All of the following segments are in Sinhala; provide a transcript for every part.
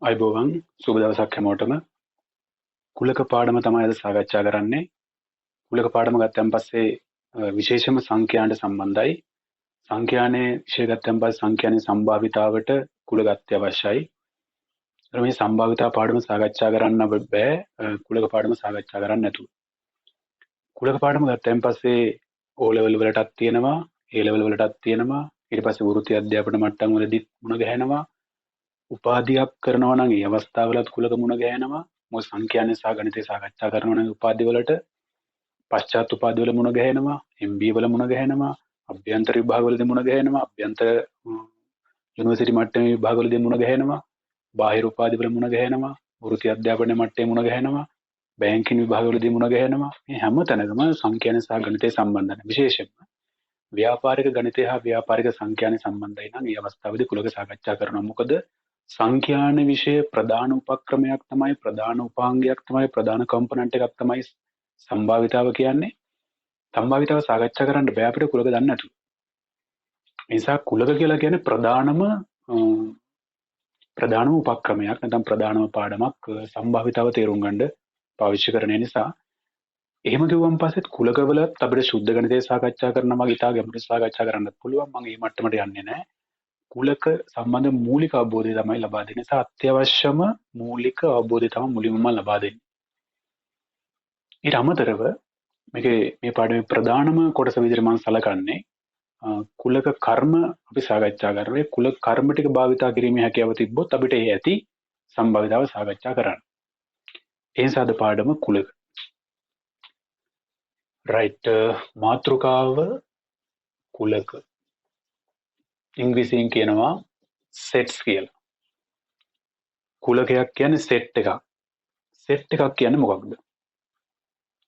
අයිබෝවන් සුබ දවසක් හැමෝටම. කුලක පාඩම තමයි අද සාකච්ඡා කරන්නේ. කුලක පාඩම ගත්තන් පස්සේ විශේෂම සංඛ්‍යානට සම්බන්ධයි. සංඛ්‍යානයේ විෂය ගත්තන් පස්සේ සංඛ්‍යානයේ සම්භාවිතාවට කුලක අත්‍යවශ්‍යයි. මේ සම්භාවිතා පාඩම සාකච්ඡා කරන්න බෑ කුලක පාඩම සාකච්ඡා කරන්න නැතුව. කුලක පාඩම ගත්තන් පස්සේ O level වලටත් තියෙනවා, A level වලටත් තියෙනවා. ඊට පස්සේ වෘත්ති අධ්‍යාපන මට්ටම් වලදීත් මුණ ගැහෙනවා. උපාධියක් කරනවා නම් ඒ අවස්ථාවලත් කුලක මුණ ගැහෙනවා. මොකද සංඛ්‍යානය සහ ගණිතය සාකච්ඡා කරනවා නම් උපාධි වලට පශ්චාත් උපාධි වල මුණ ගැහෙනවා, MBA වල මුණ ගැහෙනවා, අභ්‍යන්තර විභාග වලදී මුණ ගැහෙනවා, අභ්‍යන්තර යුනිවර්සිටි මට්ටමේ විභාග වලදී මුණ ගැහෙනවා, බාහිර උපාධි වල මුණ ගැහෙනවා, වෘත්ති අධ්‍යාපනයේ මට්ටමේ මුණ ගැහෙනවා, බැංකින් විභාග වලදී මුණ ගැහෙනවා. මේ හැම තැනකම සංඛ්‍යානය සහ ගණිතය සම්බන්ධ නැහැ. විශේෂයෙන්ම ව්‍යාපාරික ගණිතය හා ව්‍යාපාරික සංඛ්‍යානය සම්බන්ධයි නම් මේ අවස්ථාවේදී කුලක සාකච්ඡා කරනවා. මොකද සංඛ්‍යාන විෂය ප්‍රධාන උපක්‍රමයක් තමයි, ප්‍රධාන උපාංගයක් තමයි, ප්‍රධාන කම්පොනන්ට් එකක් තමයි සම්භාවිතාව කියන්නේ. සම්භාවිතාව සාකච්ඡා කරන්න බෑ අපිට කුලක දන්නේ නැතුව. ඒ නිසා කුලක කියලා කියන්නේ ප්‍රධානම උපක්‍රමයක්, නැත්නම් ප්‍රධානම පාඩමක් සම්භාවිතාව තේරුම් ගන්න පාවිච්චි කරන නිසා. එහෙම කිව්වන් පස්සෙත් කුලකවලත් අපිට ශුද්ධ ගණිතය සාකච්ඡා කරනවා, මම ඉතා ගැඹුරින් සාකච්ඡා කරන්නත් පුළුවන්. මම මේ මට්ටමට යන්නේ නැහැ. කුලක සම්බන්ධ මූලික අවබෝධය තමයි ලබා දෙන්නේ. නිසා අත්‍යවශ්‍යම මූලික අවබෝධය තමයි මුලින්ම ලබා දෙන්නේ. ඊට අමතරව මේ පාඩමේ ප්‍රධානම කොටස විදිහට මම සලකන්නේ කුලක කර්ම අපි සාකච්ඡා කරන්නේ. කුලක කර්ම ටික භාවිතා කිරීමේ හැකියාව තිබ්බොත් අපිට ඒ ඇති සම්භාවිතාව සාකච්ඡා කරන්න. ඒ නිසා අද පාඩම කුලක. රයිට්. මාතෘකාව කුලක. ඉංග්‍රීසියෙන් කියනවා සෙට්ස් කියලා. කුලකයක් කියන්නේ සෙට් එකක්. සෙට් එකක් කියන්නේ මොකක්ද?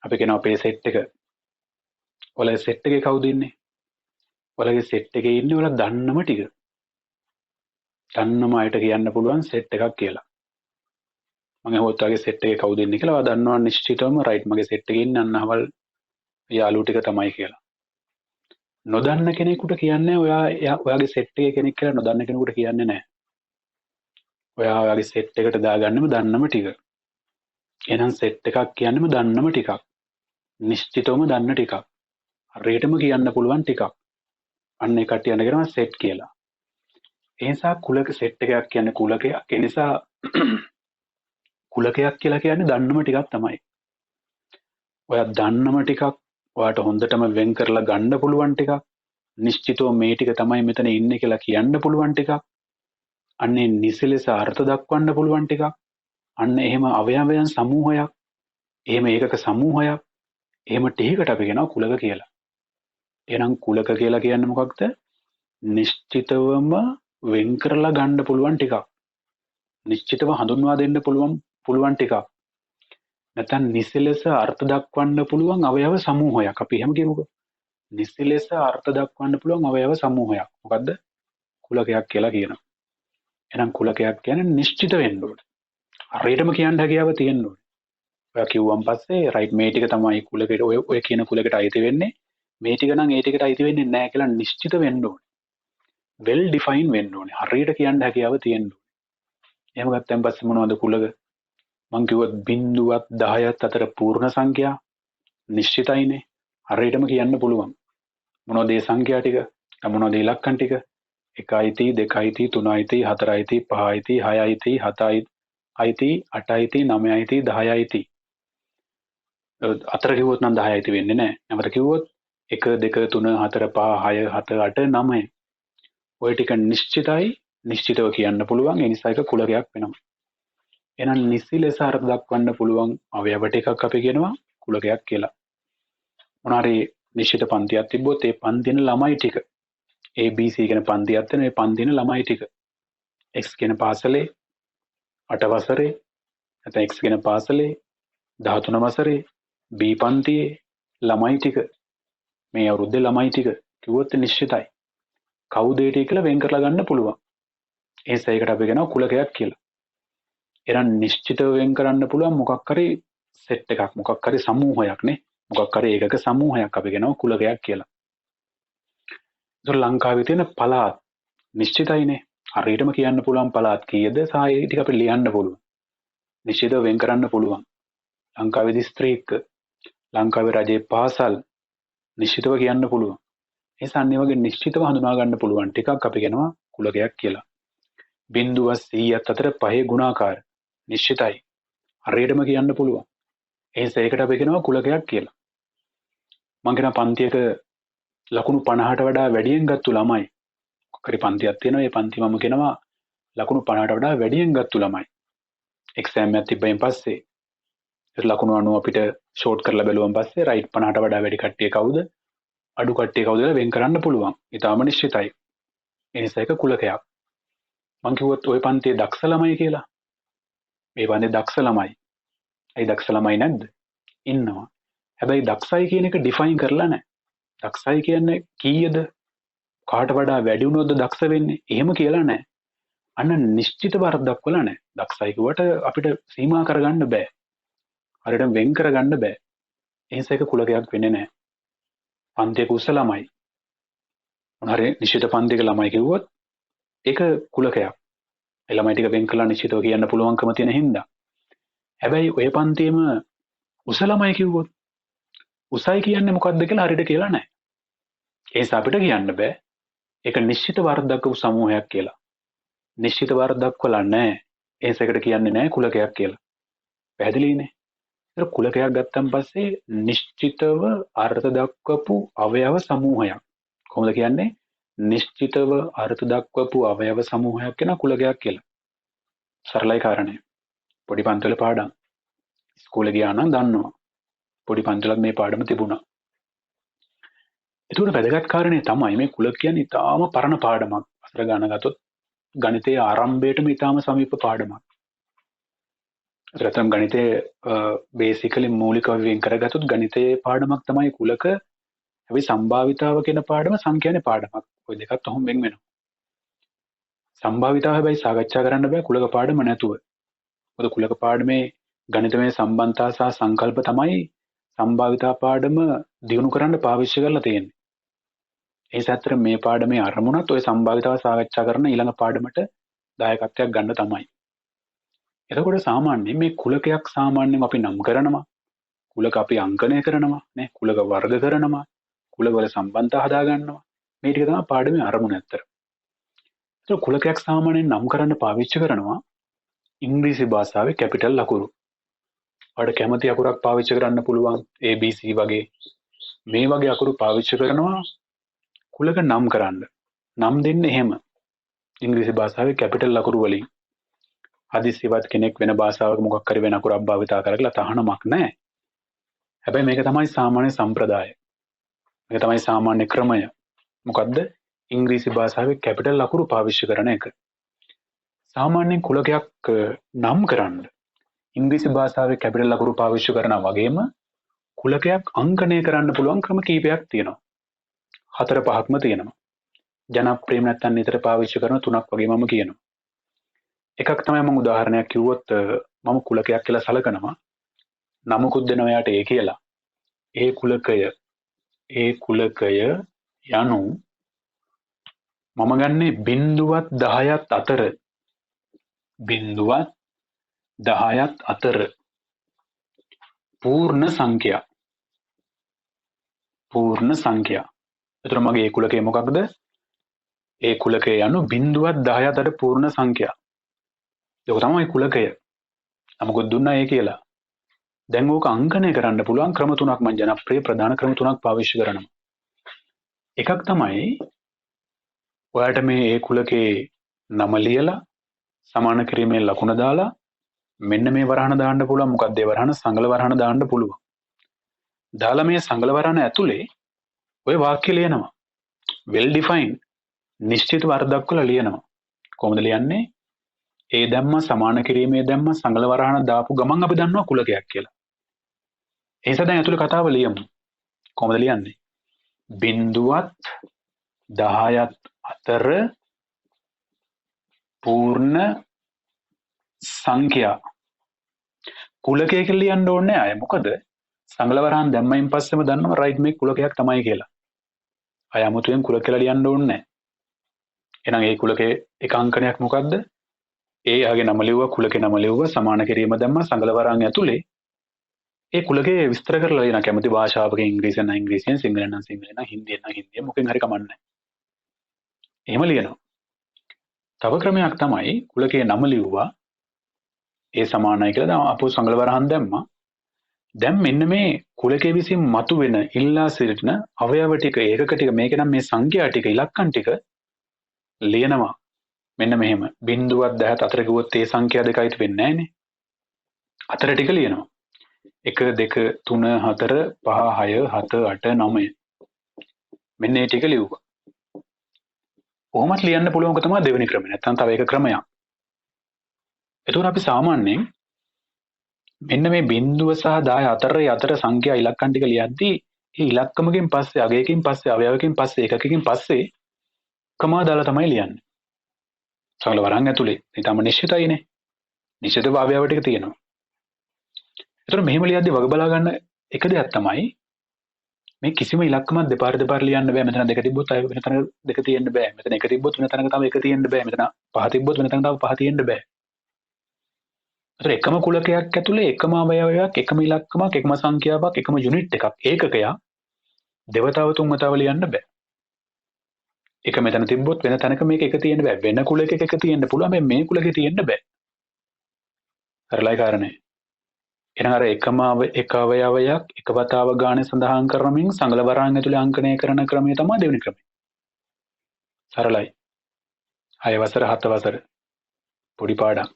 අපි කියනවා අපේ සෙට් එක. ඔයාලගේ සෙට් එකේ කවුද ඉන්නේ? ඔයාලගේ සෙට් එකේ ඉන්නේ ඔයාලා දන්නම ටික. දන්නම අයට කියන්න පුළුවන් සෙට් එකක් කියලා. මම හොත් ඔයාලගේ සෙට් එකේ කවුද ඉන්නේ කියලා ඔයා දන්නවා නිශ්චිතවම. රයිට්, මගේ සෙට් එකේ ඉන්නේ අන්නහවල් යාළුවෝ ටික තමයි කියලා. නොදන්න කෙනෙකුට කියන්නේ ඔයාගේ සෙට් එකේ කෙනෙක් කියලා නොදන්න කෙනෙකුට කියන්නේ නැහැ. ඔයාගේ සෙට් එකට දාගන්නෙම දන්නම ටික. එහෙනම් සෙට් එකක් කියන්නේම දන්නම ටිකක්. නිශ්චිතවම දන්න ටිකක්. හරියටම කියන්න පුළුවන් ටිකක්. අන්න ඒ කට්ටිය කියනවා සෙට් කියලා. ඒ නිසා කුලක සෙට් එකක් කියන්නේ කුලකයක්. ඒ නිසා කුලකයක් කියලා කියන්නේ දන්නම ටිකක් තමයි. ඔයා දන්නම ටිකක්, ඔයාට හොඳටම වෙන් කරලා ගන්න පුළුවන් ටිකක්, නිශ්චිතව මේ ටික තමයි මෙතන ඉන්නේ කියලා කියන්න පුළුවන් ටිකක්, අන්නේ නිසලෙස අර්ථ දක්වන්න පුළුවන් ටිකක්, අන්න එහෙම අවයවයන් සමූහයක්, එහෙම ඒකක සමූහයක්, එහෙම ටිකකට අපි කියනවා කුලක කියලා. එහෙනම් කුලක කියලා කියන්නේ මොකක්ද? නිශ්චිතවම වෙන් කරලා ගන්න පුළුවන් ටිකක්. නිශ්චිතව හඳුන්වා දෙන්න පුළුවන් ටිකක්. නැත්නම් නිසලෙස අර්ථ දක්වන්න පුළුවන් අවයව සමූහයක්. අපි එහෙම කියමුකෝ. නිසලෙස අර්ථ දක්වන්න පුළුවන් අවයව සමූහයක්. මොකද්ද? කුලකයක් කියලා කියනවා. එහෙනම් කුලකයක් කියන්නේ නිශ්චිත වෙන්න ඕනේ. හරියටම කියන්න හැකියාව තියෙන්න ඕනේ. ඔයා කිව්වන් පස්සේ රයිට් මේ ටික තමයි කුලකට ඔය කියන කුලකට අයිති වෙන්නේ. මේ ටික නම් ඒ ටිකට අයිති වෙන්නේ නැහැ කියලා නිශ්චිත වෙන්න ඕනේ. වෙල් ඩිෆයින් වෙන්න ඕනේ. හරියට කියන්න හැකියාව තියෙන්න ඕනේ. එහෙම ගත්තන් පස්සේ මොනවද කුලක? මං කිව්වත් 0ත් 10ත් අතර පූර්ණ සංඛ්‍යා නිශ්චිතයිනේ. හරියටම කියන්න පුළුවන්. මොනවද මේ සංඛ්‍යා ටික? මොනවද ඉලක්කම් ටික? 1යි 2යි 3යි 4යි 5යි 6යි 7යි 8යි 9යි 10යි. අතර කිව්වොත් නම් 10යි වෙන්නේ නැහැ. නැවත කිව්වොත් 1 2 3 4 5 6 7 8 9. ඔය ටික නිශ්චිතයි, නිශ්චිතව කියන්න පුළුවන්. ඒ නිසා එක කුලකයක් වෙනවා. එහෙනම් නිසි ලෙස අර්ථ දක්වන්න පුළුවන් අවයව ටිකක් අපි කියනවා කුලකයක් කියලා. මොනාරි නිශ්චිත පන්තියක් තිබ්බොත් ඒ පන්තින ළමයි ටික ABC කියන පන්තියක් තියෙන ඒ පන්තින ළමයි ටික X කියන පාසලේ 8 වසරේ නැත්නම් X කියන පාසලේ 13 වසරේ B පන්තියේ ළමයි ටික මේ අවුරුද්දේ ළමයි ටික කිව්වොත් නිශ්චිතයි. කවුද ඒ ටික කියලා වෙන් කරලා ගන්න පුළුවන්. ඒ සයකට අපි කියනවා කුලකයක් කියලා. එහෙනම් නිශ්චිතව වෙන් කරන්න පුළුවන් මොකක් හරි සෙට් එකක්, මොකක් හරි සමූහයක් නේ. මොකක් හරි ඒකක සමූහයක් අපි කියනවා කුලකයක් කියලා. ඒක ලංකාවේ තියෙන පළාත් නිශ්චිතයිනේ. හරියටම කියන්න පුළුවන් පළාත් කීයද සහ ඒ ටික අපිට ලියන්න පුළුවන්. නිශ්චිතව වෙන් කරන්න පුළුවන්. ලංකාවේ දිස්ත්‍රික්ක, ලංකාවේ රජයේ පාසල් නිශ්චිතව කියන්න පුළුවන්. ඒ සම්නිය වගේ නිශ්චිතව හඳුනා ගන්න පුළුවන් ටිකක් අපි කියනවා කුලකයක් කියලා. 0 100ත් අතර 5 ගුණාකාර නිශ්චිතයි. හරියටම කියන්න පුළුවන්. ඒකට අපි කියනවා කුලකයක් කියලා. මං කියන පන්තියක ලකුණු 50ට වඩා වැඩියෙන් ගත්තු ළමයි. කොහරි පන්තියක් තියෙනවා. ඒ පන්ති මම කියනවා ලකුණු 50ට වඩා වැඩියෙන් ගත්තු ළමයි. එක්සෑම් එකක් තිබ්බයින් පස්සේ ලකුණු 90 අපිට ෂෝට් කරලා බැලුවන් පස්සේ රයිට් 50ට වඩා වැඩි කට්ටිය කවුද? අඩු කට්ටිය කවුද කියලා වෙන් කරන්න පුළුවන්. ඊටාම නිශ්චිතයි. ඒ නිසා ඒක කුලකයක්. මං කිව්වොත් ওই පන්තියේ දක්ෂ ළමයි කියලා. මේ පන්තියේ දක්ෂ ළමයි. ඒ දක්ෂ ළමයි නැද්ද? ඉන්නවා. හැබැයි දක්ෂයි කියන එක ඩිෆයින් කරලා නැහැ. දක්ෂයි කියන්නේ කීයද? කාට වඩා වැඩි වුණොත්ද දක්ෂ වෙන්නේ? එහෙම කියලා නැහැ. අන්න නිශ්චිත වරක් දක්වලා නැහැ. දක්ෂයි කිව්වට අපිට සීමා කරගන්න බෑ. හරියට වෙන් කරගන්න බෑ. ඒ නිසා ඒක කුලකයක් වෙන්නේ නැහැ. පන්තියක උස ළමයි. මොනවාරි නිශ්චිත පන්තියක ළමයි කිව්වොත් ඒක කුලකයක්. ඒ ළමයි ටික වෙන් කළා නිශ්චිතව කියන්න පුළුවන්කම තියෙන හින්දා. හැබැයි ඔය පන්තියේම උස ළමයි කිව්වොත් උසයි කියන්නේ මොකක්ද කියලා හරියට කියලා නැහැ. ඒ නිසා අපිට කියන්න බෑ. ඒක නිශ්චිත වරක් දක්වපු සමූහයක් කියලා. නිශ්චිත වරක් දක්වලා නැහැ. ඒ නිසා ඒකට කියන්නේ නැහැ කුලකයක් කියලා. පැහැදිලිනේ? ඒක කුලකයක් ගත්තන් පස්සේ නිශ්චිතව අර්ථ දක්වපු අවයව සමූහයක්. කොහොමද කියන්නේ? නිශ්චිතව අර්ථ දක්වපු අවයව සමූහයක් කියන කුලකයක් කියලා. සරලයි කාරණේ. පොඩි පන්තිවල පාඩම්. ඉස්කෝලේ ගියා නම් දන්නවා. පොඩි පන්තිවලත් මේ පාඩම තිබුණා. ඒකට වැදගත් කාරණේ තමයි මේ කුලක කියන්නේ ඊටාම පරණ පාඩමක්. අසර ගණන ගත්තොත් ගණිතයේ ආරම්භයටම ඊටාම සමීප පාඩමක්. රතම් ගණිතයේ බේසිකලි මූලිකව වෙන් කරගත්තොත් ගණිතයේ පාඩමක් තමයි කුලක. හැබැයි සම්භාවිතාව කියන පාඩම සංඛ්‍යානේ පාඩමක්. ওই දෙකත් ඔහොම වෙන් වෙනවා. සම්භාවිතාව හැබැයි සාකච්ඡා කරන්න බෑ කුලක පාඩම නැතුව. මොකද කුලක පාඩමේ ගණිතමය සම්බන්ධතා සහ සංකල්ප තමයි සම්භාවිතා පාඩම දියුණු කරන්න පාවිච්චි කරලා තියෙන්නේ. ඒ සැතර මේ පාඩමේ අරමුණත් ওই සම්භාවිතාව සාකච්ඡා කරන ඊළඟ පාඩමට දායකත්වයක් ගන්න තමයි. එතකොට සාමාන්‍යයෙන් මේ කුලකයක් සාමාන්‍යයෙන් අපි නම් කරනවා. කුලක අපි අංකණය කරනවා නේ. කුලක වර්ග කරනවා. කුලවල සම්බන්ධතා හදා ගන්නවා. මේ ටික තමයි පාඩමේ අරමුණ ඇත්තට. ඒක කුලකයක් සාමාන්‍යයෙන් නම් කරන්න පාවිච්චි කරනවා ඉංග්‍රීසි භාෂාවේ කැපිටල් අකුරු. ඔයාලට කැමති අකුරක් පාවිච්චි කරන්න පුළුවන් ABC වගේ. මේ වගේ අකුරු පාවිච්චි කරනවා කුලක නම් කරන්න. නම් දෙන්නේ එහෙම. ඉංග්‍රීසි භාෂාවේ කැපිටල් අකුරු වලින්. හදිස්සියවත් කෙනෙක් වෙන භාෂාවක මොකක් හරි වෙන අකුරක් භාවිතා කරලා තහනමක් නැහැ. හැබැයි මේක තමයි සාමාන්‍ය සම්ප්‍රදාය. මේක තමයි සාමාන්‍ය ක්‍රමය. මොකද්ද? ඉංග්‍රීසි භාෂාවේ කැපිටල් අකුරු පාවිච්චි කරන එක. සාමාන්‍යයෙන් කුලකයක් නම් කරන්න ඉංග්‍රීසි භාෂාවේ කැපිටල් අකුරු පාවිච්චි කරනා වගේම කුලකයක් අංකණය කරන්න පුළුවන් ක්‍රම කීපයක් තියෙනවා. 4-5ක්ම තියෙනවා. ජනප්‍රියම නැත්නම් නිතර පාවිච්චි කරන 3ක් වගේ මම කියනවා. එකක් තමයි මම උදාහරණයක් කිව්වොත් මම කුලකයක් කියලා සලකනවා. නමකුත් දෙනවා යාට ඒ කියලා. ඒ කුලකය යනු මම ගන්නේ 0.10ත් අතර 0.10ත් අතර පූර්ණ සංඛ්‍යා. එතකොට මගේ ඒ කුලකය මොකක්ද? ඒ කුලකය යනු 0.10ත් අතර පූර්ණ සංඛ්‍යා. ඒක තමයි කුලකය. නමකුත් දුන්නා ඒ කියලා. දැන් ඕක අංකණය කරන්න පුළුවන් ක්‍රම 3ක් මම ජනප්‍රිය ප්‍රධාන ක්‍රම 3ක් පාවිච්චි කරනවා. එකක් තමයි ඔයාලට මේ ඒ කුලකේ නම ලියලා සමාන කිරීමේ ලකුණ දාලා මෙන්න මේ වරහන දාන්න පුළුවන්. මොකක්ද ඒ වරහන? සංගල වරහන දාන්න පුළුවන්. දාලා මේ සංගල වරහන ඇතුලේ ඔය වාක්‍ය ලියනවා. well defined නිශ්චිත වර්ධක් වල ලියනවා. කොහොමද ලියන්නේ? ඒ දැම්ම සමාන කිරීමේ දැම්ම සංගල වරහන දාපු ගමන් අපි දන්නවා කුලකයක් කියලා. ඒ නිසා දැන් ඇතුලේ කතාව ලියමු. කොහොමද ලියන්නේ? 0.10ත් අතර පූර්ණ සංඛ්‍යා. කුලකය කියලා ලියන්න ඕනේ අය. මොකද සංගල වරහන් දැම්මයින් පස්සෙම දන්නවා රයිට් මේ කුලකයක් තමයි කියලා. අය 아무තෙන් කුලක කියලා ලියන්න ඕනේ නැහැ. එහෙනම් ඒ කුලකේ එක අංකණයක් මොකද්ද? ඒ යාගේ නම ලිව්වා, කුලකේ නම ලිව්වා, සමාන කිරීම දැම්මා, සංගල වරන් ඇතුලේ ඒ කුලකේ විස්තර කරලා දෙන කැමති භාෂාවකින් ඉංග්‍රීසියෙන් නම් ඉංග්‍රීසියෙන්, සිංහලෙන් නම් සිංහලෙන්, හින්දියෙන් නම් හින්දියෙන්, මොකෙන් හරි කමන්නේ. එහෙම ලියනවා. තව ක්‍රමයක් තමයි කුලකේ නම ලිව්වා, ඒ සමානයි කියලා දැන් අපෝ සංගල වරහන් දැම්මා. දැන් මෙන්න මේ කුලකේ විසින් මතුවෙන ඉල්ලා සිටින අවයව ටික ඒකක ටික මේක නම් මේ සංඛ්‍යා ටික ඉලක්කම් ටික ලියනවා. මෙන්න මෙහෙම 0.14 අතර ගියොත් ඒ සංඛ්‍යා දෙකයිට වෙන්නේ නැහනේ. අතර ටික ලියනවා. 1 2 3 4 5 6 7 8 9 මෙන්න මේ ටික ලිව්වා. කොහොමත් ලියන්න පුළුවන්ක තමයි දෙවෙනි ක්‍රමය. නැත්නම් තව එක ක්‍රමයක්. එතකොට අපි සාමාන්‍යයෙන් මෙන්න මේ 0 සහ 10 අතර සංඛ්‍යා ඉලක්කම් ටික ලියද්දී මේ ඉලක්කමකින් පස්සේ අගයකින් පස්සේ අවයවකින් පස්සේ ඒකකකින් පස්සේ කමා දාලා තමයි ලියන්නේ. සරල වරන් ඇතුලේ. ඊටම නිශ්චිතයිනේ. නිශ්චිතව අවයව ටික තියෙනවා. එතකොට මෙහෙම ලියද්දී වග බලා ගන්න එක දෙයක් තමයි මේ කිසිම ඉලක්කමක් දෙපාර ලියන්න බෑ. මෙතන දෙක තිබ්බොත් අය වෙන තැනක දෙක තියෙන්න බෑ. මෙතන එක තිබ්බොත් වෙන තැනක තව එක තියෙන්න බෑ. මෙතන පහ තිබ්බොත් වෙන තැනක තව පහ තියෙන්න බෑ. ඒතර එකම කුලකයක් ඇතුලේ එකම අවයවයක්, එකම ඉලක්කමක්, එකම සංඛ්‍යාවක්, එකම යුනිට් එකක්, ඒකකයක් දෙවතාව තුන් වතාව ලියන්න බෑ. එක මෙතන තිබ්බොත් වෙන තැනක මේක එක තියෙන්න බෑ. වෙන කුලයක එක තියෙන්න පුළුවන්. මේ කුලකේ තියෙන්න බෑ. හරිලයි කාරණේ. එහෙනම් අර එකම එක අවයවයක් එක වතාව ගානේ සඳහන් කරමින් සංගල වරහන් ඇතුලේ අංකණය කරන ක්‍රමය තමයි දෙවෙනි ක්‍රමය. සරලයි. 6 වසර 7 වසර පොඩි පාඩම්.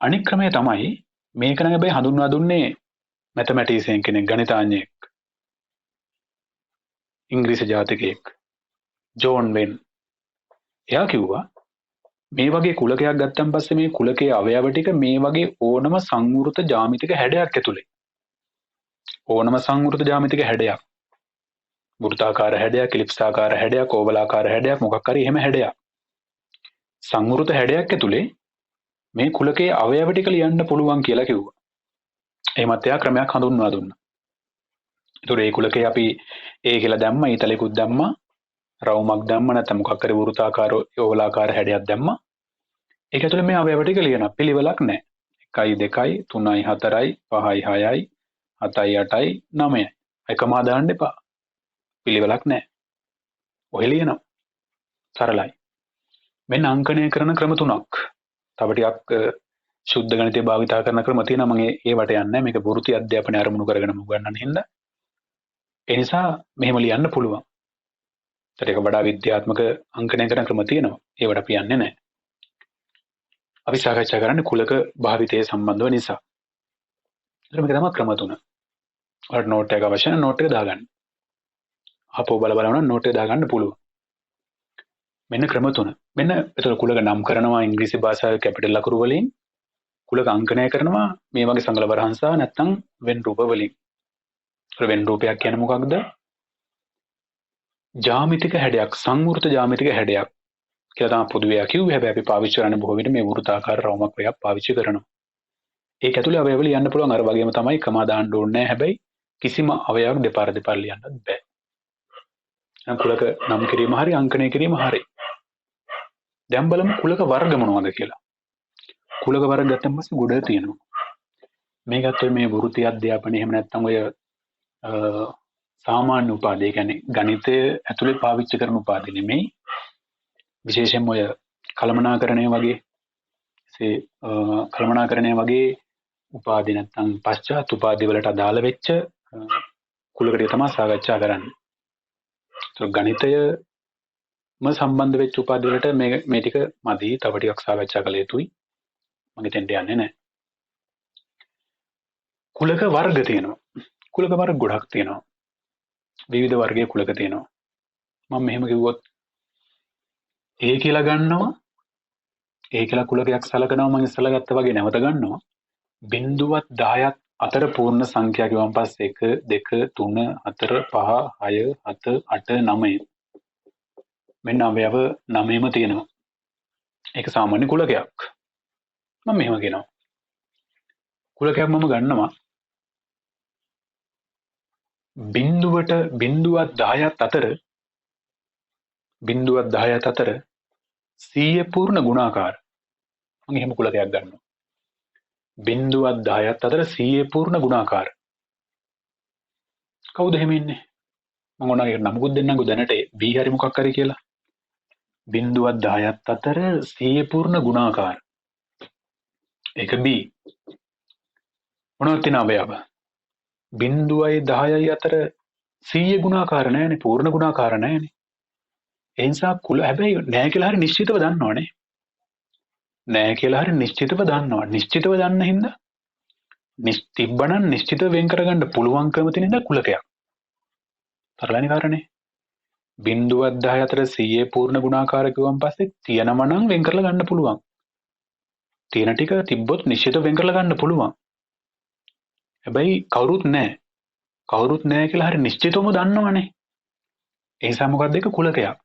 අනික් ක්‍රමය තමයි මේක නම් හැබැයි හඳුන්වා දුන්නේ මැතමැටිසියන් කෙනෙක්, ගණිතඥයෙක්, ඉංග්‍රීසි ජාතිකයෙක්, ජෝන් වෙන්. එයා කිව්වා මේ වගේ කුලකයක් ගත්තන් පස්සේ මේ කුලකයේ අවයව ටික මේ වගේ ඕනම සංවෘත ජ්‍යාමිතික හැඩයක් ඇතුලේ. ඕනම සංවෘත ජ්‍යාමිතික හැඩයක්. වෘත්තාකාර හැඩයක්, එලිප්සාකාර හැඩයක්, ඕවලාකාර හැඩයක්, මොකක් හරි එහෙම හැඩයක්. සංවෘත හැඩයක් ඇතුලේ මේ කුලකයේ අවයව ටික ලියන්න පුළුවන් කියලා කිව්වා. එහෙමත් එයා ක්‍රමයක් හඳුන්වා දුන්නා. ඒතකොට ඒ කුලකේ අපි ඒ කියලා දැම්මා, ඊතලෙකුත් දැම්මා, රවුමක් දැම්මා, නැත්නම් මොකක් හරි වෘත්තාකාර ඕවලාකාර හැඩයක් දැම්මා. ඒක ඇතුලේ මේ අවයව ටික ලියනවා. පිළිවෙලක් නැහැ. 1 2 3 4 5 6 7 8 9 එකම දාන්න එපා. පිළිවෙලක් නැහැ. ඔය ලියනවා. සරලයි. මෙන්න අංකණය කරන ක්‍රම තුනක්. තව ටිකක් ශුද්ධ ගණිතය භාවිතා කරන ක්‍රම තියෙනවා. මම ඒවට යන්නේ නැහැ. මේක වෘත්ති අධ්‍යාපනය අරමුණු කරගෙන උගන්වන්න හින්දා. ඒ නිසා මෙහෙම ලියන්න පුළුවන්. ඒක වඩා විද්‍යාත්මක අංකණය කරන ක්‍රම තියෙනවා. ඒවට අපි යන්නේ නැහැ. අපි සාකච්ඡා කරන්නේ කුලක භාවිතය සම්බන්ධව නිසා. ඒක මේක තමයි ක්‍රම තුන. ඔයාලට නෝට් එකක් අවශ්‍ය නම් නෝට් එක දාගන්න. අපෝ බලන්න නෝට් එක දාගන්න පුළුවන්. මෙන්න ක්‍රම තුන. මෙන්න ඒතර කුලක නම් කරනවා ඉංග්‍රීසි භාෂාවේ කැපිටල් අකුරු වලින්. කුලක අංකණය කරනවා මේ වගේ සංගල වරහන් සහ නැත්නම් වෙන් රූප වලින්. ඒතර වෙන් රූපයක් කියන්නේ මොකක්ද? ජ්‍යාමිතික හැඩයක්, සංවෘත ජ්‍යාමිතික හැඩයක් කියලා තමයි පොදුවේ කිව්වේ. හැබැයි අපි පාවිච්චි කරන්නේ බොහෝ විට මේ වෘත්තාකාර රවුමක් වගේ පාවිච්චි කරනවා. ඒක ඇතුලේ අවයව ලියන්න පුළුවන් අර වගේම තමයි කමා දාන්න ඕනේ නැහැ. හැබැයි කිසිම අවයවයක් දෙපාර ලියන්නත් බෑ. නම් කුලක නම් කිරීම හරි අංකණය කිරීම හරි. දැන් බලමු කුලක වර්ග මොනවද කියලා. කුලක වර්ග ගත්තම පස්සේ ගොඩ තියෙනවා. මේකත් ඔය මේ වෘත්ති අධ්‍යාපනය එහෙම නැත්නම් ඔය සාමාන්‍ය උපාධිය, ඒ කියන්නේ ගණිතය ඇතුලේ පාවිච්චි කරන උපාධිය නෙමෙයි. විශේෂයෙන්ම ඔය කළමනාකරණය වගේ උපාධි නැත්නම් පශ්චාත් උපාධි වලට අදාළ වෙච්ච කුලකට තමයි සාකච්ඡා කරන්නේ. ඒක ගණිතයම සම්බන්ධ වෙච්ච උපාධි වලට මේ ටික මදි. තව ටිකක් සාකච්ඡා කළ යුතුයි. මම හිතන්නේ යන්නේ නැහැ. කුලක වර්ග තියෙනවා. කුලක වර්ග ගොඩක් තියෙනවා. විවිධ වර්ගයේ කුලක තියෙනවා. මම මෙහෙම කිව්වොත් A කියලා ගන්නවා. A කියලා කුලකයක් සලකනවා. මම ඉස්සලා ගත්තා වගේ නැවත ගන්නවා. 0.10ක් අතර පූර්ණ සංඛ්‍යා ගිවන් පස්සේ 1 2 3 4 5 6 7 8 9 මෙන්න අවයව 9ම තියෙනවා. ඒක සාමාන්‍ය කුලකයක්. මම මෙහෙම කියනවා. කුලකයක් මම ගන්නවා 0.10ක් අතර බිංදුවත් 10ත් අතර 100 පූර්ණ ගුණාකාර. මම එහෙම කුලකයක් ගන්නවා. බිංදුවත් 10ත් අතර 100 පූර්ණ ගුණාකාර. කවුද එහෙම ඉන්නේ? මම ඕනගේ නමකුත් දෙන්නම්කෝ දැනට B හරි මොකක් හරි කියලා. බිංදුවත් 10ත් අතර 100 පූර්ණ ගුණාකාර. ඒක B. මොනවද තියෙන අවයව? බිංදුවයි 10යි අතර 100 ගුණාකාර නැහැනේ, පූර්ණ ගුණාකාර නැහැනේ. ඒ නිසා කුල හැබැයි නැහැ කියලා හරි නිශ්චිතව දන්නවනේ. නැහැ කියලා හරි නිශ්චිතව දන්නවා. නිශ්චිතව දන්න හින්දා තිබ්බනම් නිශ්චිතව වෙන් කරගන්න පුළුවන්කම තියෙන හින්දා කුලකයක්. තරලනේ කාරණේ. බිංදුවත් 10 අතර 100 පූර්ණ ගුණාකාර කිව්වන් පස්සේ තියෙනම නම් වෙන් කරලා ගන්න පුළුවන්. තියෙන ටික තිබ්බොත් නිශ්චිතව වෙන් කරලා ගන්න පුළුවන්. හැබැයි කවුරුත් නැහැ. කවුරුත් නැහැ කියලා හරි නිශ්චිතවම දන්නවනේ. ඒ නිසා මොකක්ද ඒක කුලකයක්.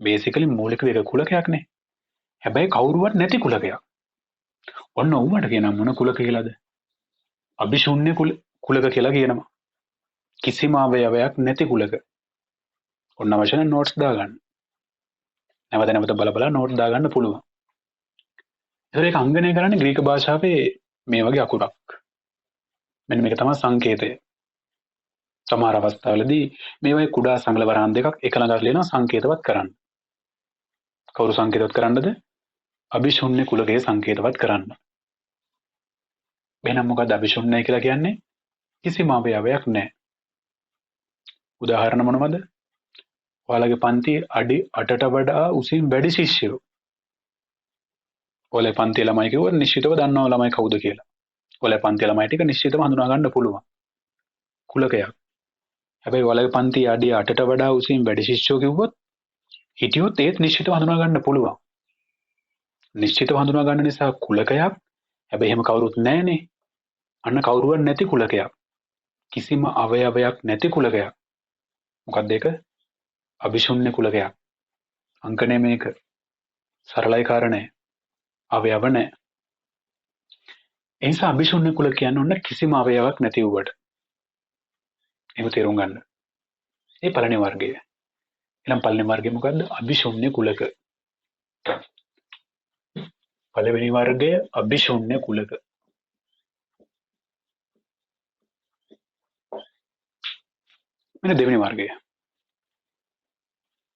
බේසිකලි මූලික එක කුලකයක් නේ. හැබැයි කවුරුවත් නැති කුලකයක්. ඔන්න ඌවට කියනවා මොන කුලක කියලාද? අභිශූන්‍ය කුලක කියලා කියනවා. කිසිම අවයවයක් නැති කුලක. ඔන්න අවශ්‍ය නම් නෝට්ස් දාගන්න. නැවත නැවත බල බල නෝට් දාගන්න පුළුවන්. ඒක අංගනය කරන්නේ ග්‍රීක භාෂාවේ මේ වගේ අකුරක්. මෙන්න මේක තමයි සංකේතය. සමහර අවස්ථාවලදී මේ වගේ කුඩා සංගල වරහන් දෙකක් එක ළඟට ලියනවා සංකේතවත් කරන්න. කවුරු සංකේතවත් කරන්නද? අභිශූන්‍ය කුලකයේ සංකේතවත් කරන්න. එහෙනම් මොකද අභිශූන්‍ය කියලා කියන්නේ? කිසිම අවයවයක් නැහැ. උදාහරණ මොනවද? ඔයාලගේ පන්ති අඩි 8ට වඩා උසින් වැඩි ශිෂ්‍යයෝ. ඔයාලේ පන්ති ළමයි කිව්වොත් නිශ්චිතව දන්නවා ළමයි කවුද කියලා. ඔයාලේ පන්ති ළමයි ටික නිශ්චිතව හඳුනා ගන්න පුළුවන්. කුලකයක්. හැබැයි ඔයාලගේ පන්ති අඩි 8ට වඩා උසින් වැඩි ශිෂ්‍යයෝ කිව්වොත් හිටියොත් ඒත් නිශ්චිතව හඳුනා ගන්න පුළුවන්. නිශ්චිතව හඳුනා ගන්න නිසා කුලකයක්. හැබැයි එහෙම කවුරුත් නැහැනේ. අන්න කවුරුවත් නැති කුලකයක්. කිසිම අවයවයක් නැති කුලකයක්. මොකක්ද ඒක? අභිශූන්‍ය කුලකයක්. අංකනේ මේක. සරලයි කාරණේ. අවයව නැහැ. ඒ නිසා අභිශූන්‍ය කුලක කියන්නේ ඔන්න කිසිම අවයවයක් නැති වුවට. එහෙම තේරුම් ගන්න. ඒ පළවෙනි වර්ගය. ඊළඟ පළවෙනි වර්ගය මොකද්ද? අභිශූන්‍ය කුලක. පළවෙනි වර්ගය අභිශූන්‍ය කුලක. මෙන්න දෙවෙනි වර්ගය.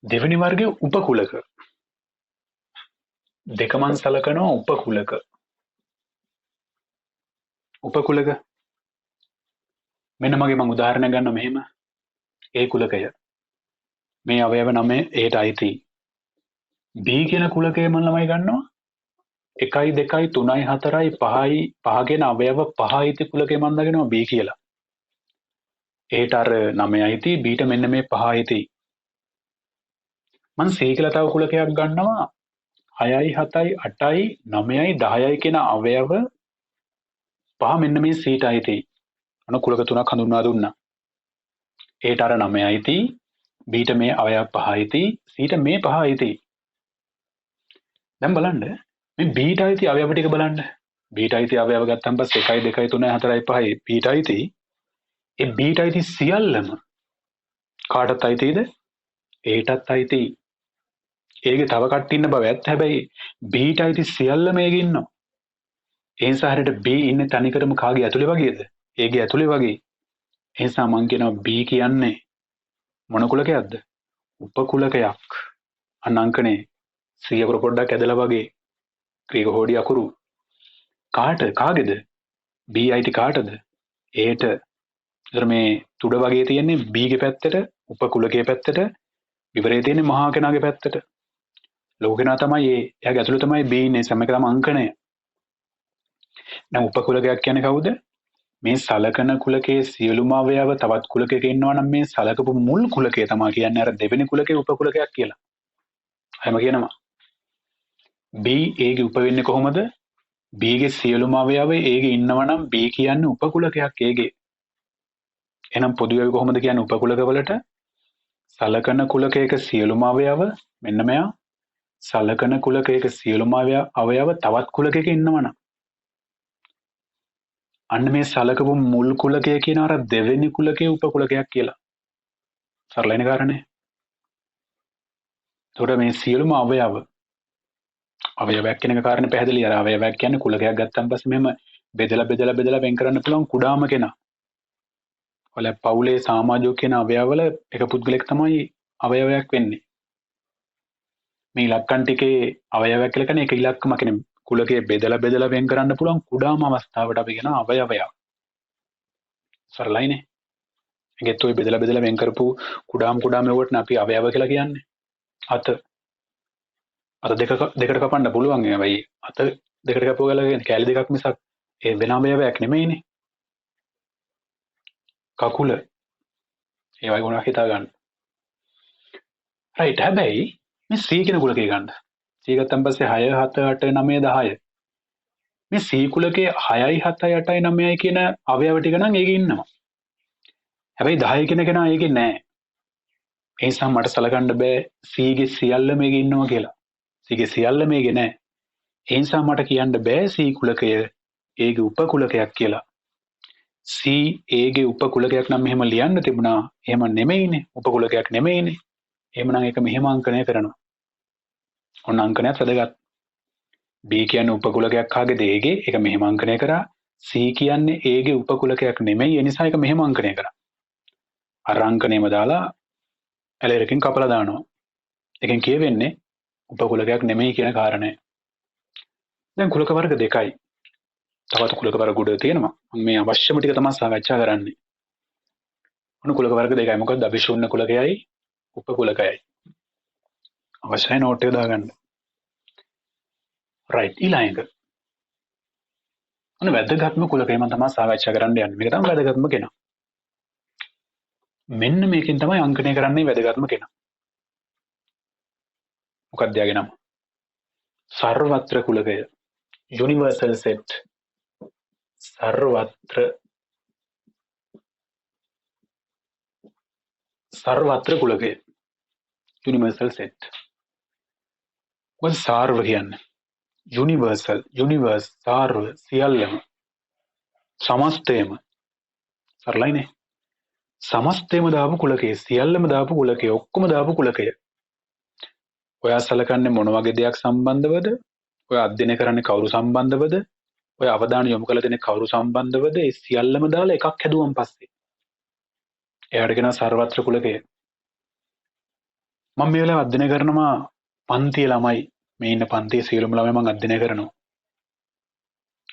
දෙවෙනි වර්ගය උපකුලක. දෙකමන් සලකනවා උපකුලක. උපකුලක. මෙන්න මගේ මම උදාහරණ ගන්න මෙහෙම. ඒ කුලකය. මේ අවයව 9 ඒට අයිති. B කියන කුලකය මම ළමයි ගන්නවා. 1 2 3 4 5යි 5 කියන අවයව 5 අයිති කුලකය මම දාගෙනවා B කියලා. ඒට අර 9 අයිති B ට මෙන්න මේ 5 අයිති. මම C කියලා තව කුලකයක් ගන්නවා 6යි 7යි 8යි 9යි 10යි කියන අවයව 5 මෙන්න මේ C ට අයිති. අන කුලක තුනක් හඳුන්වා දුන්නා. ඒට අර 9 අයිති B ට මේ අවයව 5 අයිති C ට මේ 5 අයිති. දැන් බලන්න මේ B ට අයිති අවයව ටික බලන්න. B ට අයිති අවයව ගත්තන් පස්සේ 1 2 3 4 5 B ට අයිති. ඒ B ට අයිති සියල්ලම කාටත් අයිතිද? ඒටත් අයිති. ඒකේ තව කට්ටිය ඉන්න බව ඇත්ත. හැබැයි B ට අයිති සියල්ලම ඒකේ ඉන්නවා. ඒ නිසා හරියට B ඉන්නේ තනිකරම කාගේ ඇතුලේ වගේද? ඒකේ ඇතුලේ වගේ. ඒ නිසා මම කියනවා B කියන්නේ මොන කුලකයක්ද? උපකුලකයක්. අන්න අංකනේ 100 අකුරු පොඩ්ඩක් ඇදලා වගේ. ග්‍රීක හෝඩි අකුරු. කාගේද? B අයිති කාටද? ඒට. ඒතර මේ තුඩ වගේ තියෙන්නේ B ගේ පැත්තට, උපකුලකයේ පැත්තට, විවරයේ තියෙන්නේ මහා කෙනාගේ පැත්තට. ලොකු කෙනා තමයි එයාගේ ඇතුළේ තමයි B ඉන්නේ. සම එක තමයි අංකණය. දැන් උපකුලකයක් කියන්නේ කවුද? මේ සලකන කුලකයේ සියලුම අවයව තවත් කුලකයක ඉන්නවා නම් මේ සලකපු මුල් කුලකය තමයි කියන්නේ අර දෙවෙනි කුලකයේ උපකුලකයක් කියලා. එහෙම කියනවා. B ඒගේ උප වෙන්නේ කොහොමද? B ගේ සියලුම අවයව ඒගේ ඉන්නවා නම් B කියන්නේ උපකුලකයක් ඒගේ. එහෙනම් පොදුවේ කොහොමද කියන්නේ උපකුලකවලට? සලකන කුලකයක සියලුම අවයව මෙන්න මෙයා සලකන කුලකයක සියලුම අවයව තවත් කුලකයක ඉන්නවනම් අන්න මේ සලකපු මුල් කුලකය කියන අර දෙවෙනි කුලකයේ උපකුලකයක් කියලා. සරලයිනේ කාරණේ. එතකොට මේ සියලුම අවයවයක් කියන එක කාරණේ පැහැදිලි. අර අවයවයක් කියන්නේ කුලකයක් ගත්තන් පස්සේ මෙහෙම බෙදලා වෙන් කරන්න පුළුවන් කුඩාම කෙනා. ඔල පවුලේ සමාජෝ කියන අවයවවල එක පුද්ගලෙක් තමයි අවයවයක් වෙන්නේ. මේ ඉලක්කම් ටිකේ අවයවයක් කියලා කියන්නේ එක ඉලක්කම කියන්නේ කුලකයේ බෙදලා වෙන් කරන්න පුළුවන් කුඩාම අවස්ථාවට අපි කියන අවයවයක්. සරලයිනේ. ඒකත් ඔය බෙදලා වෙන් කරපු කුඩාම ඒවට අපි අවයව කියලා කියන්නේ. අත දෙකට කපන්න පුළුවන්. හැබැයි අත දෙකට කපුවලා කියන්නේ කැලි දෙකක් මිසක් ඒ වෙන අවයවයක් නෙමෙයිනේ. කකුල ඒ වගේ ගුණයක් හිතා ගන්න. රයිට්. හැබැයි මේ C කියන කුලකේ ගන්න. C ගත්තන් පස්සේ 6 7 8 9 10. මේ C කුලකේ 6යි 7යි 8යි 9යි කියන අවයව ටික නම් ඒකේ ඉන්නවා. හැබැයි 10 කියන කෙනා ඒකේ නැහැ. ඒ නිසා මට සලකන්න බෑ C ගේ සියල්ල මේකේ ඉන්නවා කියලා. C ගේ සියල්ල මේකේ නැහැ. ඒ නිසා මට කියන්න බෑ C කුලකය ඒගේ උපකුලකයක් කියලා. C ඒගේ උපකුලකයක් නම් මෙහෙම ලියන්න තිබුණා. එහෙම නෙමෙයිනේ. උපකුලකයක් නෙමෙයිනේ. එහෙමනම් ඒක මෙහෙම අංකණය කරනවා. ඔන්න අංකණයත් වැදගත්. B කියන්නේ උපකුලකයක් ආගේ දෙයගේ ඒක මෙහෙම අංකණය කරා. C කියන්නේ ඒගේ උපකුලකයක් නෙමෙයි. ඒ නිසා ඒක මෙහෙම අංකණය කරා. අර අංකණයම දාලා ඇලෙරකින් කපලා දානවා. එකෙන් කියවෙන්නේ උපකුලකයක් නෙමෙයි කියන කාරණය. දැන් කුලක වර්ග දෙකයි. තවත් කුලක වර්ග ගොඩ තියෙනවා. මේ අවශ්‍යම ටික තමයි සාකච්ඡා කරන්නේ. ඔන්න කුලක වර්ග දෙකයි. මොකද අභිශූන්‍ය කුලකයයි උපකුලකයයි. අවශ්‍යයි නෝට් එක දාගන්න. රයිට්. ඊළඟ ඔන්න වැදගත්ම කුලකය මම තමයි සාකච්ඡා කරන්න යන්නේ. මේක තමයි වැදගත්ම කෙනා. මෙන්න මේකෙන් තමයි අංකණය කරන්නේ වැදගත්ම කෙනා. මොකක්ද යාගේ නම? සර්වත්‍ර කුලකය. Universal set. සර්වත්‍ර කුලකය. Universal set. මොකද සාර්ව කියන්නේ? යුනිවර්ස් සාර්ව සියල්ලම සමස්තයම. සරලයිනේ. සමස්තයම දාපු කුලකය, සියල්ලම දාපු කුලකය, ඔක්කොම දාපු කුලකය. ඔයා සලකන්නේ මොන වගේ දෙයක් සම්බන්ධවද? ඔය අධ්‍යයනය කරන්නේ කවුරු සම්බන්ධවද? ඔය අවධානය යොමු කළ දෙන්නේ කවුරු සම්බන්ධවද? ඒ සියල්ලම දාලා එකක් හැදුවම් පස්සේ එයාට කියනවා සර්වත්‍ර කුලකය. මම මේ වෙලාව අධ්‍යයනය කරනවා පන්තියේ ළමයි. මේ ඉන්න පන්තියේ සියලුම ළමයි මම අධ්‍යයනය කරනවා.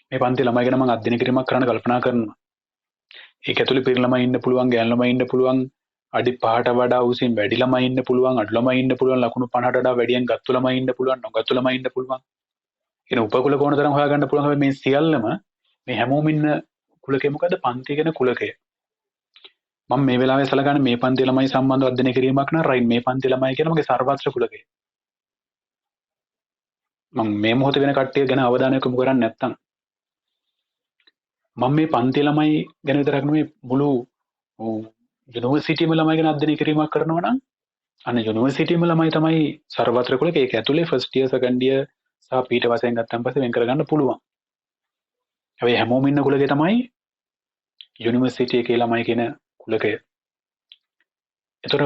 මේ පන්තියේ ළමයි ගැන මම අධ්‍යයනය කිරීමක් කරන්න කල්පනා කරනවා. ඒක ඇතුලේ පිරිමි ළමයි ඉන්න පුළුවන්, ගෑනු ළමයි ඉන්න පුළුවන්, අඩි 5ට වඩා උසින් වැඩි ළමයි ඉන්න පුළුවන්, අඩු ළමයි ඉන්න පුළුවන්, ලකුණු 50ට වඩා වැඩියෙන් ගත්තු ළමයි ඉන්න පුළුවන්, නොගත්තු ළමයි ඉන්න පුළුවන්. කියන උපකුලක ඕන තරම් හොයාගන්න පුළුවන්. හැබැයි මේ සියල්ලම මේ හැමෝම ඉන්න කුලකය මොකද්ද? පන්තිය කියන කුලකය. මම මේ වෙලාවේ සලකන්නේ මේ පන්ති ළමයි සම්බන්ධව අධ්‍යයනය කිරීමක් නා රයින් මේ පන්ති ළමයි කියන මගේ සර්වත්‍ර කුලකය. මම මේ මොහොතේ වෙන කට්ටිය ගැන අවධානය යොමු කරන්නේ නැත්තම් මම මේ පන්ති ළමයි ගැන විතරක් නෙමෙයි මුළු යුනිවර්සිටියේම ළමයි ගැන අධ්‍යයනය කිරීමක් කරනවා නම් අන්න යුනිවර්සිටියේම ළමයි තමයි සර්වත්‍ර කුලකය. ඒක ඇතුලේ ෆස්ට් ඉයර් සෙකන්ඩ් ඉයර් සහ පීඨ වශයෙන් ගත්තන් පස්සේ වෙන් කරගන්න පුළුවන්. හැබැයි හැමෝම ඉන්න කුලකය තමයි යුනිවර්සිටි එකේ ළමයි කියන කුලකය. ඒතර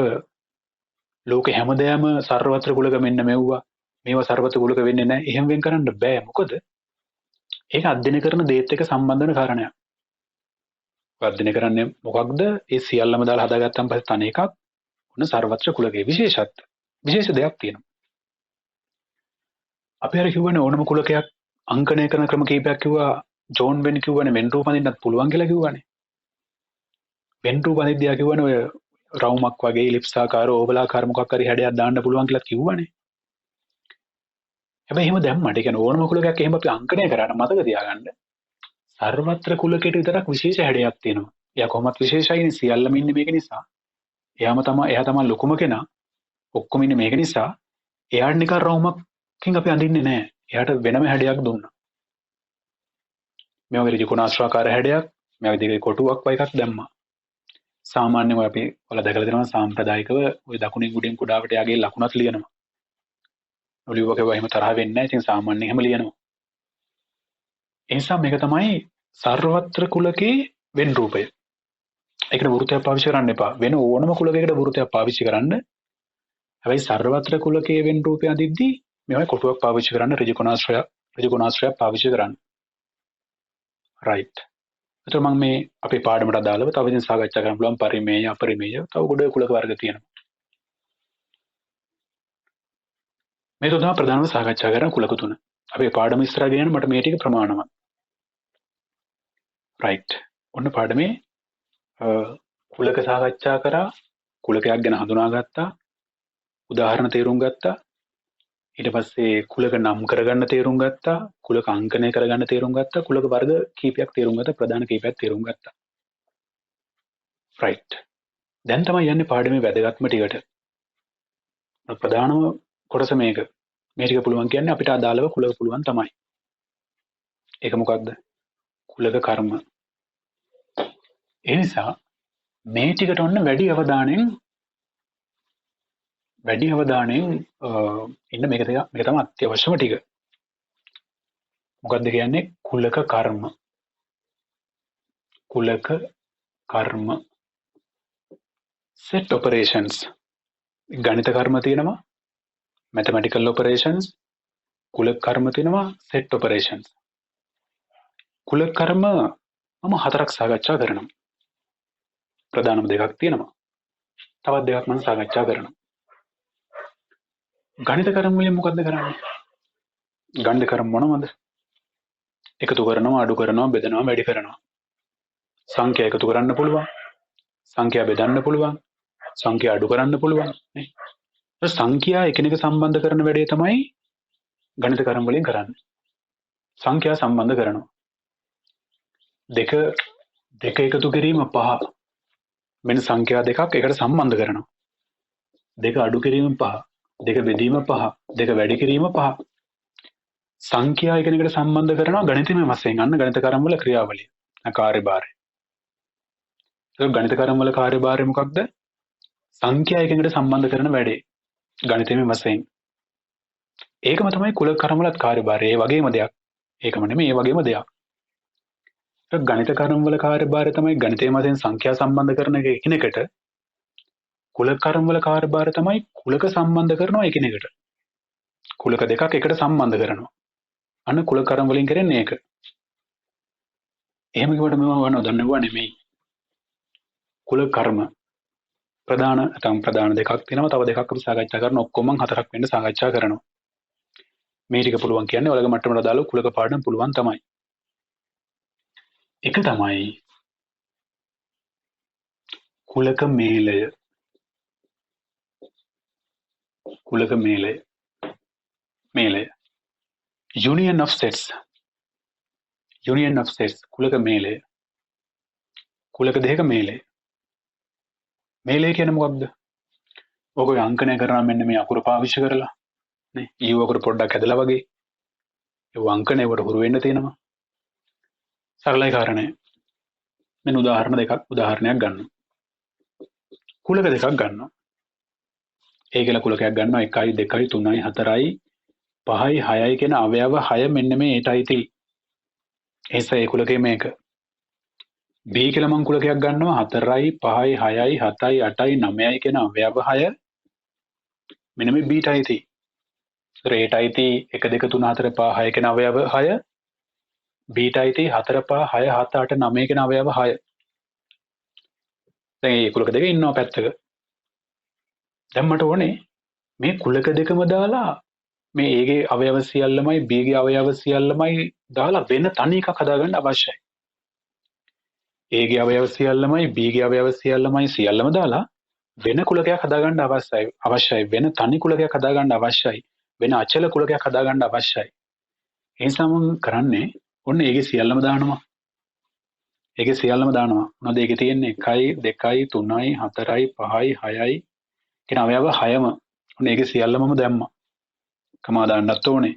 ලෝකේ හැමදේම සර්වත්‍ර කුලක මෙන්න මෙව්වා. මේවා සර්වත්‍ර කුලක වෙන්නේ නැහැ. එහෙම වෙන් කරන්න බෑ. මොකද ඒක අධ්‍යයනය කරන දේත් එක්ක සම්බන්ධ වෙන කාරණයක්. අධ්‍යයනය කරන්නේ මොකක්ද? ඒ සියල්ලම දාලා හදාගත්තන් පස්සේ තන එකක් උන සර්වත්‍ර කුලකයේ විශේෂ දෙයක් තියෙනවා. අපි අර කිව්වනේ ඕනම කුලකයක් අංකණය කරන ක්‍රම කීපයක් කිව්වා. ජෝන් වෙන් කිව්වනේ වෙන් රූප අඳින්නත් පුළුවන් කියලා කිව්වනේ. වෙන් රූප අඳින්න කිව්වනේ ඔය රවුමක් වගේ ඉලිප්ස් ආකාර ඕවල් ආකාර මොකක් හරි හැඩයක් දාන්න පුළුවන් කියලා කිව්වනේ. හැබැයි එහෙම දැම්මට ඒ කියන්නේ ඕනම කුලකයක් එහෙම අපි අංකණය කරාට මතක තියාගන්න සර්වත්‍ර කුලකයට විතරක් විශේෂ හැඩයක් තියෙනවා. එයා කොහොමත් විශේෂයිනේ සියල්ලම ඉන්නේ මේක නිසා. එයා තමයි ලොකුම කෙනා. ඔක්කොම ඉන්නේ මේක නිසා එයාට නිකන් රවුමකින් අපි අඳින්නේ නැහැ. එයාට වෙනම හැඩයක් දුන්නා. මේ වගේ ත්‍රිකෝණාශ්‍රාකාර හැඩයක්, මේ වගේ කොටුවක් වගේ එකක් දැම්මා. සාමාන්‍යයෙන් අපි ඔයාලා දැකලා තියෙනවා සාම්ප්‍රදායිකව ওই දකුණින් උඩින් කුඩාවට යාගේ ලකුණක් ලියනවා. ඔලිව්වකව එහෙම තරහ වෙන්නේ නැහැ. ඉතින් සාමාන්‍යයෙන් එහෙම ලියනවා. ඒ නිසා මේක තමයි සර්වත්‍ර කුලකේ වෙන් රූපය. ඒකට වෘත්තයක් පාවිච්චි කරන්න එපා. වෙන ඕනම කුලකයකට වෘත්තයක් පාවිච්චි කරන්න. හැබැයි සර්වත්‍ර කුලකයේ වෙන් රූපය අදිද්දී මේවයි කොටුවක් පාවිච්චි කරන්න ඍජුකෝණාශ්‍රය පාවිච්චි කරන්න. රයිට්. එතකොට මම මේ අපේ පාඩමට අදාළව තව ඉතින් සාකච්ඡා කරන්න පුළුවන් පරිමේය අපරිමේය තව ගොඩ කුලක වර්ග තියෙනවා. මේ තුන ප්‍රධානව සාකච්ඡා කරන කුලක තුන. අපේ පාඩම ඉස්සරහ ගෙන මට මේ ටික ප්‍රමාණවත්. රයිට්. ඔන්න පාඩමේ කුලක සාකච්ඡා කරා, කුලකයක් ගැන හඳුනාගත්තා, උදාහරණ තේරුම් ගත්තා. ඊට පස්සේ කුලක නම් කරගන්න තේරුම් ගත්තා, කුලක අංකණය කරගන්න තේරුම් ගත්තා, කුලක වර්ග කීපයක් තේරුම් ගත්තා, ප්‍රධාන කීපයක් තේරුම් ගත්තා. රයිට්. දැන් තමයි යන්නේ පාඩමේ වැදගත්ම ටිකට. ප්‍රධානම කොටස මේක. මේ ටික පුළුවන් කියන්නේ අපිට අදාළව කුලක පුළුවන් තමයි. ඒක මොකක්ද? කුලක කර්ම. ඒ නිසා මේ ටිකට ඔන්න වැඩි අවධානයෙන් ඉන්න මේක තමයි අත්‍යවශ්‍යම ටික. මොකක්ද කියන්නේ? කුලක කර්ම. කුලක කර්ම. set operations. ගණිත කර්ම තියෙනවා. mathematical operations. කුලක කර්ම තියෙනවා. set operations. කුලක කර්ම මම 4ක් සාකච්ඡා කරනවා. ප්‍රධානම දෙකක් තියෙනවා. තවත් දෙකක් මම සාකච්ඡා කරනවා. ගණිත කර්ම වලින් මොකද්ද කරන්නේ? ගණිත කර්ම මොනවද? එකතු කරනවා, අඩු කරනවා, බෙදනවා, වැඩි කරනවා. සංඛ්‍යා එකතු කරන්න පුළුවන්. සංඛ්‍යා බෙදන්න පුළුවන්. සංඛ්‍යා අඩු කරන්න පුළුවන් නේ. සංඛ්‍යා එකිනෙක සම්බන්ධ කරන වැඩේ තමයි ගණිත කර්ම වලින් කරන්නේ. සංඛ්‍යා සම්බන්ධ කරනවා. දෙක එකතු කිරීම 5. මෙන්න සංඛ්‍යා දෙකක් එකට සම්බන්ධ කරනවා. දෙක අඩු කිරීම 5. දෙක බෙදීම 5. දෙක වැඩි කිරීම 5. සංඛ්‍යා එකිනෙකට සම්බන්ධ කරනවා ගණිතමය වශයෙන්. අන්න ගණිත කර්ම වල ක්‍රියාවලිය. කාර්යභාරය. ඒක ගණිත කර්ම වල කාර්යභාරය මොකක්ද? සංඛ්‍යා එකිනෙකට සම්බන්ධ කරන වැඩේ. ගණිතමය වශයෙන්. ඒකම තමයි කුලක කර්ම වලත් කාර්යභාරය. ඒ වගේම දෙයක්. ඒකම නෙමෙයි ඒ වගේම දෙයක්. ගණිත කර්ම වල කාර්යභාරය තමයි ගණිතය වශයෙන් සංඛ්‍යා සම්බන්ධ කරන එක එකිනෙකට. කුලක කර්ම වල කාර්යභාරය තමයි කුලක සම්බන්ධ කරනවා එකිනෙකට. කුලක දෙකක් එකට සම්බන්ධ කරනවා. අන්න කුලක කර්ම වලින් කරන්නේ ඒක. එහෙම කිව්වට මම දන්නවා නෙමෙයි. කුලක කර්ම ප්‍රධාන දෙකක් තියෙනවා. තව දෙකක් අපි සාකච්ඡා කරන ඔක්කොම 4ක් වෙන්න සාකච්ඡා කරනවා. මේ ටික පුළුවන් කියන්නේ ඔයගොල්ලෝ මට්ටමට දාලා කුලක පාඩම් පුළුවන් තමයි. එක තමයි කුලක මේලය. කුලක මේලය. union of sets. කුලක මේලය. කුලක දෙක මේලය. මේලය කියන්නේ මොකක්ද? ඔයගොල්ලෝ අංකණය කරනවා මෙන්න මේ අකුර පාවිච්චි කරලා නේ. ඊ අකුර පොඩ්ඩක් ඇදලා වගේ. ඒ අංකණය වලට හුරු වෙන්න තියෙනවා. සරලයි කාරණය. මෙන්න උදාහරණයක් ගන්නවා. කුලක දෙකක් ගන්නවා. ඒ කියලා කුලකයක් ගන්නවා 1යි 2යි 3යි 4යි 5යි 6යි කියන අවයව 6 මෙන්න මේ ඒටයි තියෙයි. ඒ කුලකේ මේක. B කියලා මම කුලකයක් ගන්නවා 4යි 5යි 6යි 7යි 8යි 9යි කියන අවයව 6 මෙන්න මේ B ටයි තියෙයි. ඒටයි තියෙයි 1 2 3 4 5 6 කියන අවයව 6 B ටයි තියෙයි 4 5 6 7 8 9 කියන අවයව 6. දැන් මේ කුලක දෙක ඉන්නවා පැත්තක. දැන් මට ඕනේ මේ කුලක දෙකම දාලා මේ A ගේ අවයව සියල්ලමයි B ගේ අවයව සියල්ලමයි දාලා වෙන තනි එකක් හදාගන්න අවශ්‍යයි. A ගේ අවයව සියල්ලමයි B ගේ අවයව සියල්ලමයි සියල්ලම දාලා වෙන කුලකයක් හදාගන්න අවශ්‍යයි. වෙන තනි කුලකයක් හදාගන්න අවශ්‍යයි. වෙන අචල කුලකයක් හදාගන්න අවශ්‍යයි. ඒ නිසා මම කරන්නේ ඔන්න A ගේ සියල්ලම දානවා. ඒකේ සියල්ලම දානවා. මොනවද ඒකේ තියෙන්නේ? 1යි 2යි 3යි 4යි 5යි 6යි කියන අවයව 6ම. ඔන්න ඒකේ සියල්ලමම දැම්මා. කමා දාන්නත් ඕනේ.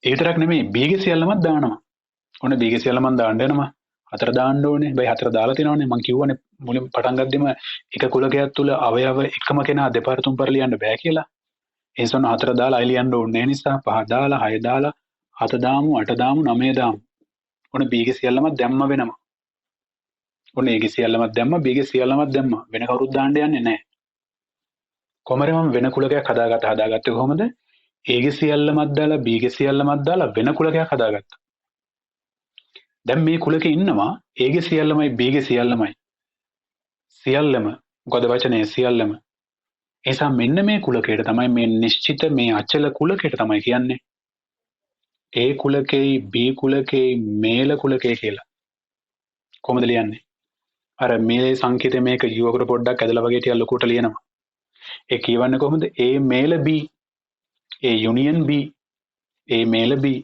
ඒ විතරක් නෙමෙයි B ගේ සියල්ලමත් දානවා. ඔන්න B ගේ සියල්ලම දාන්න යනවා. 4 දාන්න ඕනේ. බයි 4 දාලා තිනවනේ. මම කිව්වනේ මුලින් පටන් ගද්දිම එක කුලකයක් තුල අවයව එකම කෙනා දෙපාර තුන්පාර ලියන්න බෑ කියලා. ඒ නිසා 4 දාලා අය ලියන්න ඕනේ නිසා 5 දාලා 6 දාලා 7 දාමු 8 දාමු 9 දාමු. ඔන්න B ගේ සියල්ලමත් දැම්ම වෙනවා. ඔන්න A ගේ සියල්ලමත් දැම්ම B ගේ සියල්ලමත් දැම්ම. වෙන කවුරුත් දාන්න යන්නේ නැහැ. කොහමද මම වෙන කුලකයක් හදාගත්තේ කොහොමද? ඒගේ සියල්ලමත් දාලා බීගේ සියල්ලමත් දාලා වෙන කුලකයක් හදාගත්තා. දැන් මේ කුලකේ ඉන්නවා ඒගේ සියල්ලමයි බීගේ සියල්ලමයි. සියල්ලම මොකද වචනේ සියල්ලම. එසා මෙන්න මේ කුලකයට තමයි මේ නිශ්චිත මේ අචල කුලකයට තමයි කියන්නේ A කුලකේ B කුලකේ මේල කුලකේ කියලා. කොහොමද ලියන්නේ? අර මේ සංකේතය මේක යුවකට පොඩ්ඩක් ඇදලා වගේ ටිකක් ලොකුට ලියනවා. ඒ කියවන්නේ කොහොමද? A මේල B A union B A මේල B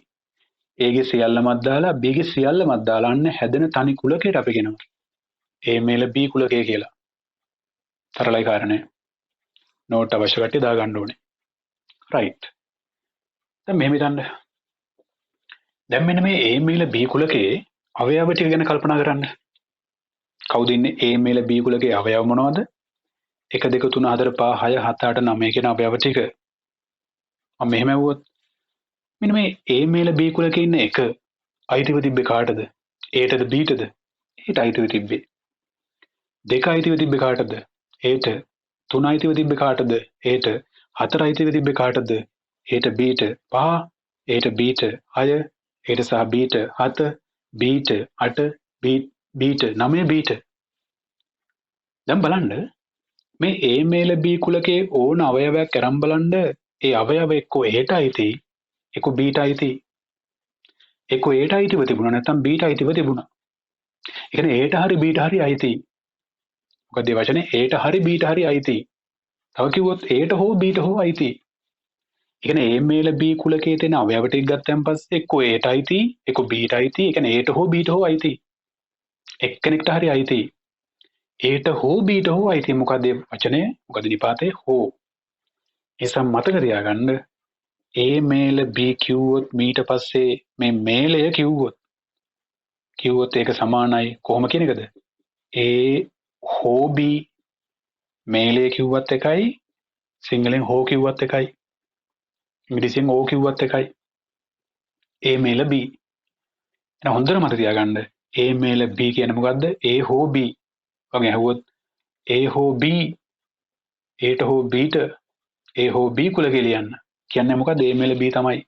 A ගේ සියල්ලමත් දාලා B ගේ සියල්ලමත් දාලා අන්න හැදෙන තනි කුලකයට අපි කියනවා A මේල B කුලකය කියලා. තරලයි කාරණේ. නෝට් අවශ්‍ය කට්ටිය දාගන්න ඕනේ. රයිට්. දැන් මෙහෙම හිතන්න. දැන් මෙන්න මේ A මේල B කුලකයේ අවයව ටික ගැන කල්පනා කරන්න. කවුද ඉන්නේ A මේල B කුලකයේ අවයව මොනවද? 1 2 3 4 5 6 7 8 9 කියන අවයව ටික. මම මෙහෙම ඇහුවොත් මෙන්න මේ A මේල B කුලකයේ ඉන්න එක අයිතිව තිබ්බේ කාටද? Aටද Bටද? Aට අයිතිව තිබ්බේ. දෙක අයිතිව තිබ්බේ කාටද? Aට. තුන අයිතිව තිබ්බේ කාටද? Aට. හතර අයිතිව තිබ්බේ කාටද? Aට Bට. පහ Aට Bට. 6 Aට සහ Bට. 7 Bට. 8 Bට. 9 Bට. දැන් බලන්න මේ A මේල B කුලකේ ඕන අවයවයක් අරන් බලන්න ඒ අවයව එක්ක Aට අයිති එක්ක Bට අයිති එක්ක Aට අයිතිව තිබුණා නැත්නම් Bට අයිතිව තිබුණා. ඒ කියන්නේ Aට හරි Bට හරි අයිති. මොකද මේ වචනේ Aට හරි Bට හරි අයිති. තව කිව්වොත් Aට හෝ Bට හෝ අයිති. ඒ කියන්නේ A මේල B කුලකයේ තියෙන අවයව ටික ගත්තන් පස්සේ එක්ක Aට අයිති එක්ක Bට අයිති. ඒ කියන්නේ Aට හෝ Bට හෝ අයිති. එක්කෙනෙක්ට හරි අයිති. Aට හෝ Bට හෝ අයිති. මොකද මේ වචනේ මොකද නිපාතේ හෝ. ඒසම් මතක තියාගන්න A මේල B කිව්වොත් ඊට පස්සේ මේ මේලය කිව්වොත් ඒක සමානයි කොහොම කියන එකද? A හෝ B මේලය කිව්වත් එකයි සිංහලෙන් හෝ කිව්වත් එකයි ඉංග්‍රීසියෙන් ඕ කිව්වත් එකයි. A මේල B. එහෙනම් හොඳට මතක තියාගන්න A මේල B කියන්නේ මොකද්ද? A හෝ B වගේ අහුවොත් A හෝ B Aට හෝ Bට A හෝ B කුලකේ ලියන්න. කියන්නේ මොකද්ද? A මේල B තමයි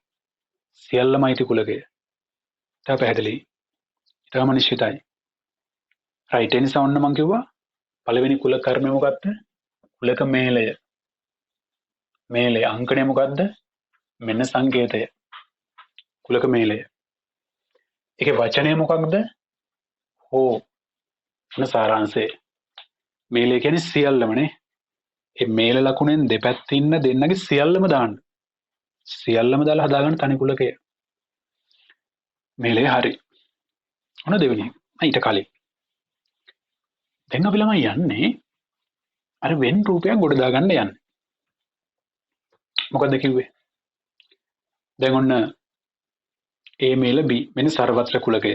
සියල්ලම අයිති කුලකය. ඒක පැහැදිලි. ඊටම නිශ්චිතයි. රයිට් ඒ නිසා ඔන්න මම කිව්වා පළවෙනි කුල කර්මය මොකක්ද? කුලක මේලය. මේලය අංකණය මොකද්ද? මෙන්න සංකේතය. කුලක මේලය. ඒකේ වචනය මොකක්ද? හෝ. මොන සාරාංශය? මේලය කියන්නේ සියල්ලමනේ. මේ මේල ලකුණෙන් දෙපැත්තේ ඉන්න දෙන්නගේ සියල්ලම දාන්න. සියල්ලම දාලා හදාගන්න තනි කුලකය. මේලය හරි. ඔන්න දෙවෙනි. ඊට කලින්. දැන් අපි ළමයි යන්නේ අර වෙන් රූපයක් ගොඩ දාගන්න යන්නේ. මොකද්ද කිව්වේ? දැන් ඔන්න A මේල B මෙන්න සර්වත්‍ර කුලකය.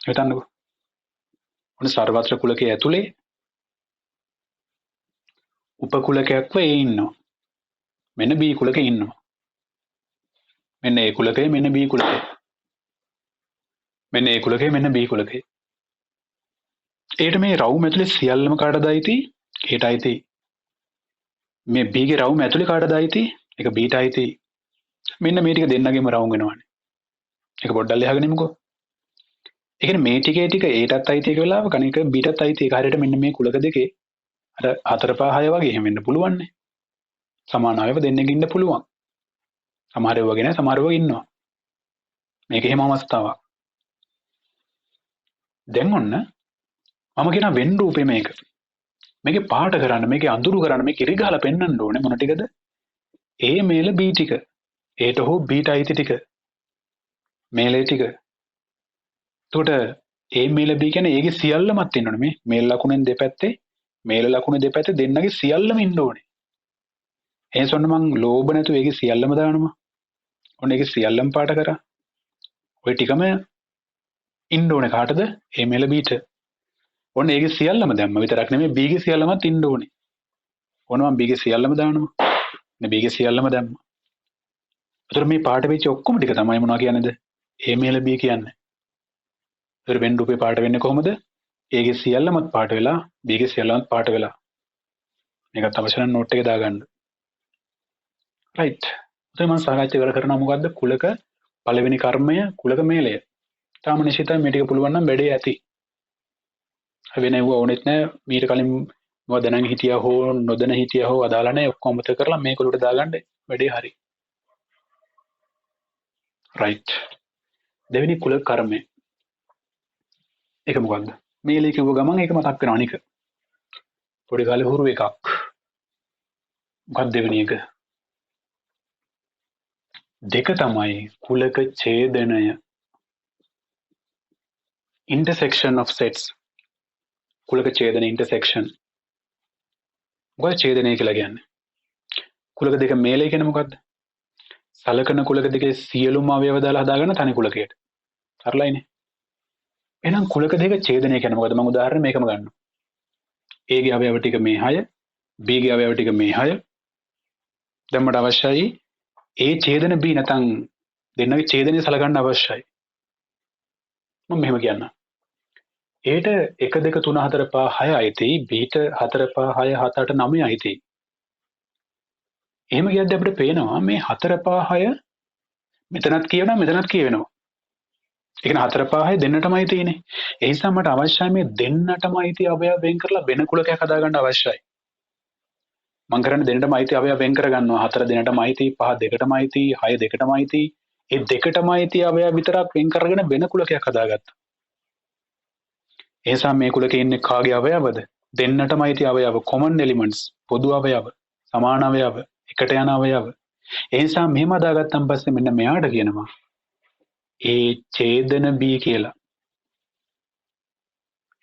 හිතන්නකෝ. ඔන්න සර්වත්‍ර කුලකයේ ඇතුලේ උපකුලකයක්ව A ඉන්නවා. මෙන්න B කුලකේ ඉන්නවා. මෙන්න A කුලකය මෙන්න B කුලකය. මෙන්න A කුලකය මෙන්න B කුලකය. ඒට මේ රවුම ඇතුලේ සියල්ලම කාටද අයිති? Aට අයිති. මේ B ගේ රවුම ඇතුලේ කාටද අයිති? ඒක Bට අයිති. මෙන්න මේ ටික දෙන්නගෙම රවුම් වෙනවානේ. ඒක පොඩ්ඩක් ලියගෙන ඉමුකෝ. ඒ කියන්නේ මේ ටික Aටත් අයිති එක වෙලාවක අනික Bටත් අයිති එක හරියට මෙන්න මේ කුලක දෙකේ අර 4 5 6 වගේ එහෙම වෙන්න පුළුවන් නේ. සමාන අයව දෙන්නෙක් ඉන්න පුළුවන්. සමහර ඒවා වගේ නෑ සමහර ඒවා ඉන්නවා. මේක එහෙම අවස්ථාවක්. දැන් ඔන්න මම කියන වෙන් රූපේ මේක. මේකේ පාට කරන්න මේකේ අඳුරු කරන්න මේක ඉරි ගහලා පෙන්වන්න ඕනේ මොන ටිකද? A මේල B ටික. Aට හෝ Bට අයිති ටික. මේලේ ටික. එතකොට A මේල B කියන්නේ ඒකේ සියල්ලමත් ඉන්න ඕනේ මේ මේල ලකුණෙන් දෙපැත්තේ මේල ලකුණේ දෙපැත්තේ දෙන්නගේ සියල්ලම ඉන්න ඕනේ. එහෙනම් මම ලෝභ නැතුව ඒකේ සියල්ලම දානවා. ඔන්න ඒකේ සියල්ලම පාට කරා. ඔය ටිකම ඉන්න ඕනේ කාටද? A මේල Bට. ඔන්න ඒකේ සියල්ලම දැම්ම විතරක් නෙමෙයි B ගේ සියල්ලමත් ඉන්න ඕනේ. ඔන්න මම B ගේ සියල්ලම දානවා. නේ B ගේ සියල්ලම දැම්මා. ඒතර මේ පාට වෙච්ච ඔක්කොම ටික තමයි මොනවා කියන්නේද? A මේල B කියන්නේ. ඒතර වෙන් රූපේ පාට වෙන්නේ කොහොමද? A ගේ සියල්ලමත් පාට වෙලා B ගේ සියල්ලමත් පාට වෙලා. මේකත් අවශ්‍ය නම් නෝට් එකේ දාගන්න. රයිට්. දැන් මම සාකච්ඡා කරනවා මොකද්ද? කුලක පළවෙනි කර්මය කුලක මේලය. තාම නිශ්චිතයි මේ ටික පුළුවන් නම් වැඩේ ඇති. වෙනව ඕනෙත් නෑ මීට කලින් මොකද දැනන් හිටියා හෝ නොදැන හිටියා හෝ අදාළ නැහැ ඔක්කොම අමතක කරලා මේක උඩට දාගන්න වැඩේ හරි. රයිට්. දෙවෙනි කුලක කර්මය. ඒක මොකද්ද? මේලේ කිව්ව ගමන් ඒක මතක් වෙනවා නික. පොඩි කාලේ හුරු එකක්. මොකක්ද දෙවෙනි එක? දෙක තමයි කුලක ඡේදනය. intersection of sets. කුලක ඡේදන intersection. මොකද ඡේදනය කියලා කියන්නේ? කුලක දෙක මේලේ කියන්නේ මොකද්ද? සලකන කුලක දෙකේ සියලුම අවයව දාලා හදාගන්න තනි කුලකයට. හරිලායිනේ. එහෙනම් කුලක දෙක ඡේදනය කියන්නේ මොකද්ද? මම උදාහරණ මේකම ගන්නවා. A ගේ අවයව ටික මේ 6, B ගේ අවයව ටික මේ 6. දැන් මට අවශ්‍යයි A ඡේදන B නැත්නම් දෙන්නගේ ඡේදනය සලකන්න අවශ්‍යයි. මම මෙහෙම කියන්නම්. Aට 1 2 3 4 5 6 අයිති, Bට 4 5 6 7 8 9 අයිති. එහෙම කියද්දි අපිට පේනවා මේ 4 5 6 මෙතනත් කියවෙනවා මෙතනත් කියවෙනවා. ඒ කියන්නේ 4 5 6 දෙන්නටමයි තියෙන්නේ. ඒ නිසා මට අවශ්‍යයි මේ දෙන්නටම අයිති අවයව වෙන් කරලා වෙන කුලකයක් හදාගන්න අවශ්‍යයි. මම කරන්නේ දෙන්නටම අයිති අවයව වෙන් කරගන්නවා. 4 දෙන්නටම අයිති, 5 දෙකටම අයිති, 6 දෙකටම අයිති. ඒ දෙකටම අයිති අවයව විතරක් වෙන් කරගෙන වෙන කුලකයක් හදාගත්තා. ඒ නිසා මේ කුලකේ ඉන්නේ කාගේ අවයවද? දෙන්නටම අයිති අවයව, common elements, පොදු අවයව, සමාන අවයව, එකට යන අවයව. ඒ නිසා මෙහෙම හදාගත්තන් පස්සේ මෙන්න මෙයාට කියනවා ඒ ඡේදන B කියලා.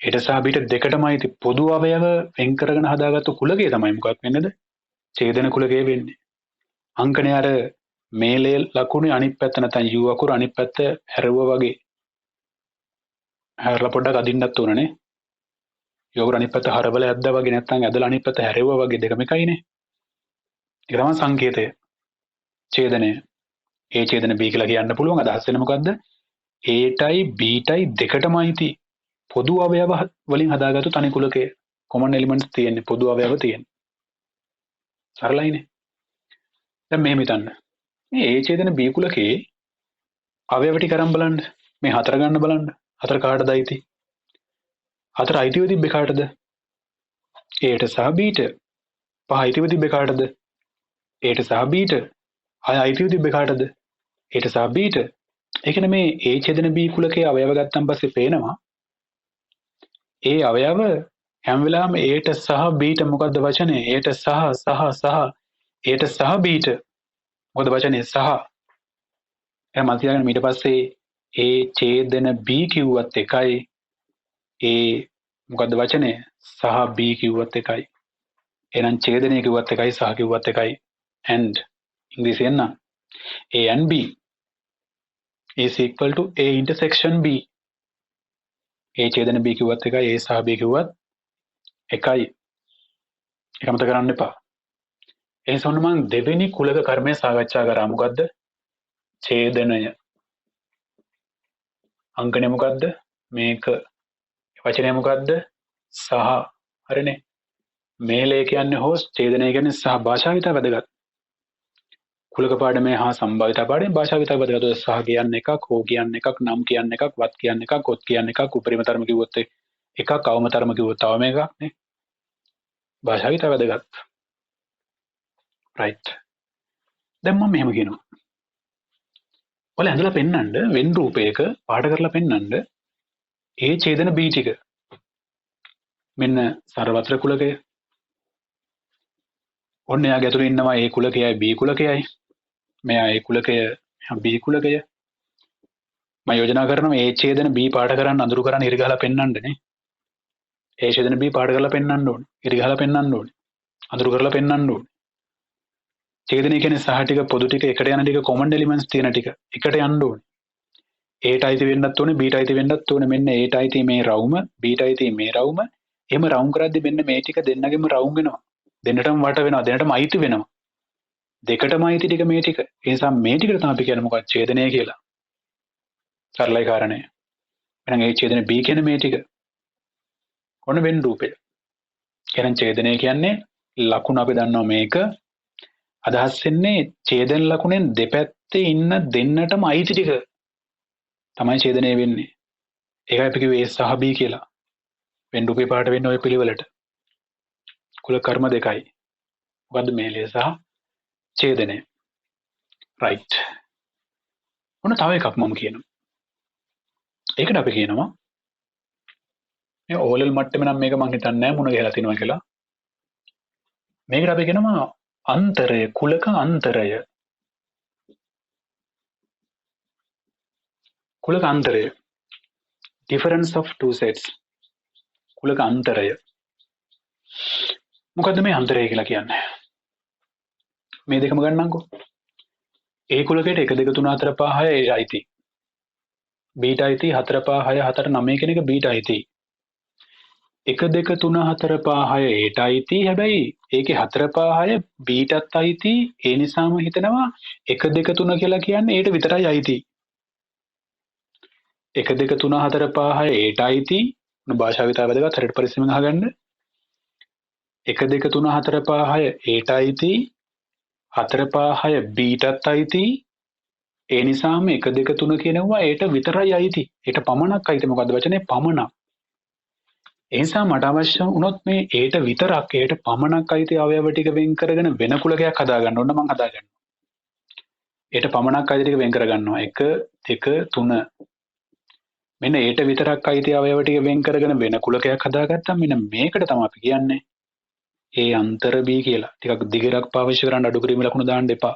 ඊට සහ Bට දෙකටම අයිති පොදු අවයව වෙන් කරගෙන හදාගත්තු කුලකේ තමයි මොකක් වෙන්නේද? ඡේදන කුලකේ වෙන්නේ. අංකනේ අර මේලේ ලකුණේ අනිත් පැත්ත නැත්නම් U අකුර අනිත් පැත්ත හැරුවා වගේ. හැරලා පොඩ්ඩක් අදින්නත් උනනේ. U අකුර අනිත් පැත්ත හරවල ඇද්දා වගේ නැත්නම් ඇදලා අනිත් පැත්ත හැරෙව්වා වගේ දෙකම එකයිනේ. ඒක තමයි සංකේතය. ඡේදනය. A ඡේදන B කියලා කියන්න පුළුවන්. අදහස් වෙන මොකද්ද? Aටයි Bටයි දෙකටම අයිති පොදු අවයව වලින් හදාගත්තු තනි කුලකයේ common elements තියෙන්නේ පොදු අවයව තියෙන්නේ. සරලයිනේ. දැන් මෙහෙම හිතන්න. මේ A ඡේදන B කුලකයේ අවයව ටික අරන් බලන්න. මේ 4 ගන්න බලන්න. 4 කාටද අයිති? 4 අයිතිව තිබ්බේ කාටද? Aට සහ Bට. 5 අයිතිව තිබ්බේ කාටද? Aට සහ Bට. 6 අයිතිව තිබ්බේ කාටද? Aට සහ Bට. ඒ කියන්නේ මේ A ඡේදන B කුලකයේ අවයව ගත්තන් පස්සේ පේනවා ඒ අවයව හැම වෙලාවෙම Aට සහ Bට මොකද්ද වචනේ? Aට සහ Aට සහ Bට මොකද වචනේ සහ. එහෙනම් මම තියාගෙන ඊට පස්සේ A ඡේදන B කිව්වත් එකයි මොකද්ද වචනේ? සහ B කිව්වත් එකයි. එහෙනම් ඡේදනය කිව්වත් එකයි සහ කිව්වත් එකයි. and ඉංග්‍රීසියෙන් නම් A and B is equal to A intersection B. A ඡේදන B කිව්වත් එකයි A සහ B කිව්වත් එකයි. ඒක මතක කරගන්න එපා. ඒ නිසා මම දෙවෙනි කුලක කර්මය සාකච්ඡා කරා. මොකද්ද? ඡේදනය. අංකනේ මොකද්ද? මේක. වචනය මොකද්ද? සහ. හරිනේ. මේලය කියන්නේ හොස්, ඡේදනය කියන්නේ සහ. භාෂාවිත වැදගත්. කුලක පාඩමේ හා සම්භාවිත පාඩමේ භාෂාවිත වැදගත්. සහ කියන්නේ එකක්, හෝ කියන්නේ එකක්, නම් කියන්නේ එකක්, වත් කියන්නේ එකක්, ඔත් කියන්නේ එකක්, උපරිම තරම කිව්වොත් එකක්, අවම තරම කිව්වොත් තව මේකක් නේ. භාෂාවිත වැදගත්. right. දැන් මම මෙහෙම කියනවා. ඔයාලා ඇඳලා පෙන්නන්න වෙන් රූපයක පාට කරලා පෙන්නන්න ඒ ඡේදන B ටික. මෙන්න සරවත්‍ර කුලකය. ඔන්න එයාගේ ඇතුලේ ඉන්නවා A කුලකයයි B කුලකයයි. මෙයා A කුලකය B කුලකය. මම යෝජනා කරනවා A ඡේදන B පාට කරන්න අඳුරු කරන්න ඉරි ගහලා පෙන්නන්න නේ. A ඡේදන B පාට කරලා පෙන්නන්න ඕනේ. ඉරි ගහලා පෙන්නන්න ඕනේ. අඳුරු කරලා පෙන්නන්න ඕනේ. ඡේදනය කියන්නේ සහ ටික පොදු ටික එකට යන ටික common elements තියෙන ටික එකට යන්න ඕනේ. Aට අයිති වෙන්නත් ඕනේ Bට අයිති වෙන්නත් ඕනේ. මෙන්න Aට අයිති මේ රවුම Bට අයිති මේ රවුම. එහෙම රවුම් කරද්දි මෙන්න මේ ටික දෙන්නගෙම රවුම් වෙනවා. දෙන්නටම වට වෙනවා. දෙන්නටම අයිති වෙනවා. දෙකටම අයිති ටික මේ ටික. ඒ නිසා මේ ටිකට තමයි අපි කියන්නේ මොකක්ද? ඡේදනය කියලා. සරලයි කාරණේ. එහෙනම් ඒ ඡේදන B කියන මේ ටික. ඔන්න වෙන් රූපය. එහෙනම් ඡේදනය කියන්නේ ලකුණ අපි දන්නවා මේක. අදහස් වෙන්නේ ඡේදන ලකුණෙන් දෙපැත්තේ ඉන්න දෙන්නටම අයිති ටික තමයි ඡේදනය වෙන්නේ. ඒකයි අපි කිව්වේ A සහ B කියලා. වෙන් රුපේ පාට වෙන්නේ ওই පිළිවෙලට. කුල කර්ම දෙකයි. මොකද්ද මේලය සහ ඡේදනය. රයිට්. ඔන්න තව එකක් මම කියනවා. ඒකට අපි කියනවා මේ ඕලෙල් මට්ටමේ නම් මේක මම හිතන්නේ නැහැ මුණ ගැහලා තිනවා කියලා. මේකට අපි කියනවා අන්තරය, කුලක අන්තරය. කුලක අන්තරය. Difference of two sets. කුලක අන්තරය. මොකද්ද මේ අන්තරය කියලා කියන්නේ? මේ දෙකම ගන්නම්කෝ. A කුලකයට 1 2 3 4 5 6 අයිති. B ට අයිති 4 5 6 7 9 කියන එක B ට අයිති. 1 2 3 4 5 6 A ට අයිති. හැබැයි ඒකේ 4 5 6 B ටත් අයිති. ඒ නිසාම හිතනවා 1 2 3 කියලා කියන්නේ A ට විතරයි අයිති. 1 2 3 4 5 6 A ට අයිති. මොන භාෂාව විතර වැදගත් හරියට පරිස්සමෙන් අහගන්න. 1 2 3 4 5 6 A ට අයිති. 4 5 6 B ටත් අයිති. ඒ නිසාම 1 2 3 කියනවා ඒට විතරයි අයිති. ඒට පමණක් අයිති. මොකද්ද වචනේ පමණක්. ඒ නිසා මට අවශ්‍ය වුණොත් මේ ඒට විතරක් ඒට පමණක් අයිති අවයව ටික වෙන් කරගෙන වෙන කුලකයක් හදාගන්න ඕන මම හදාගන්නවා. ඒට පමණක් අයිති ටික වෙන් කරගන්නවා. 1 2 3. මෙන්න ඒට විතරක් අයිති අවයව ටික වෙන් කරගෙන වෙන කුලකයක් හදාගත්තා. මෙන්න මේකට තමයි අපි කියන්නේ ඒ අන්තර B කියලා. ටිකක් දිගටක් පාවිච්චි කරන්න අඩු කිරීම ලකුණු දාන්න එපා.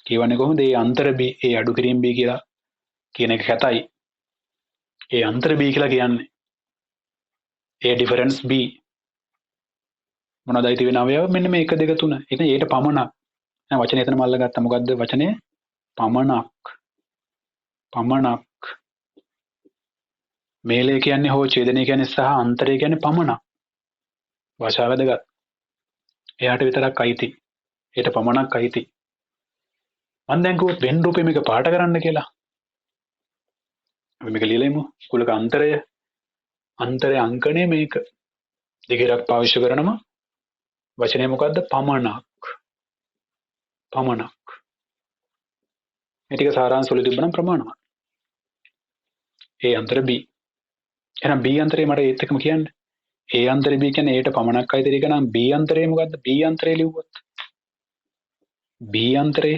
කියවන්නේ කොහොමද? ඒ අන්තර B, ඒ අඩු කිරීම B කියලා කියන එක කැතයි. ඒ අන්තර B කියලා කියන්නේ ඒ ඩිෆරන්ස් B. මොනවද අයිති වෙන අවයව? මෙන්න මේ 1 2 3. ඉතින් ඒට පමණක්. දැන් වචනේ එතනම අල්ලගත්තා. මොකද්ද වචනේ? පමණක්. පමණක්. මේලය කියන්නේ හෝ ඡේදනය කියන්නේ සහ අන්තරය කියන්නේ පමණක්. භාෂාව වැදගත්. එයාට විතරක් අයිති. ඒට පමණක් අයිති. මම දැන් කිව්වොත් වෙන් රූපේ මේක පාට කරන්න කියලා. අපි මේක ලියලෙමු. කුලක අන්තරය. අන්තරය අංකණය මේක. දෙකක් පාවිච්චි කරනම වචනය මොකද්ද? පමණක්. පමණක්. මේ ටික සාරාංශ වල තිබුණනම් ප්‍රමාණවත්. ඒ අන්තර B. එහෙනම් B අන්තරය මට ඒත් එකම කියන්න. ඒ අන්තරය B කියන්නේ ඒට පමණක් අයිති දෙක නම් B අන්තරය මොකද්ද? B අන්තරය ලිව්වොත්. B අන්තරේ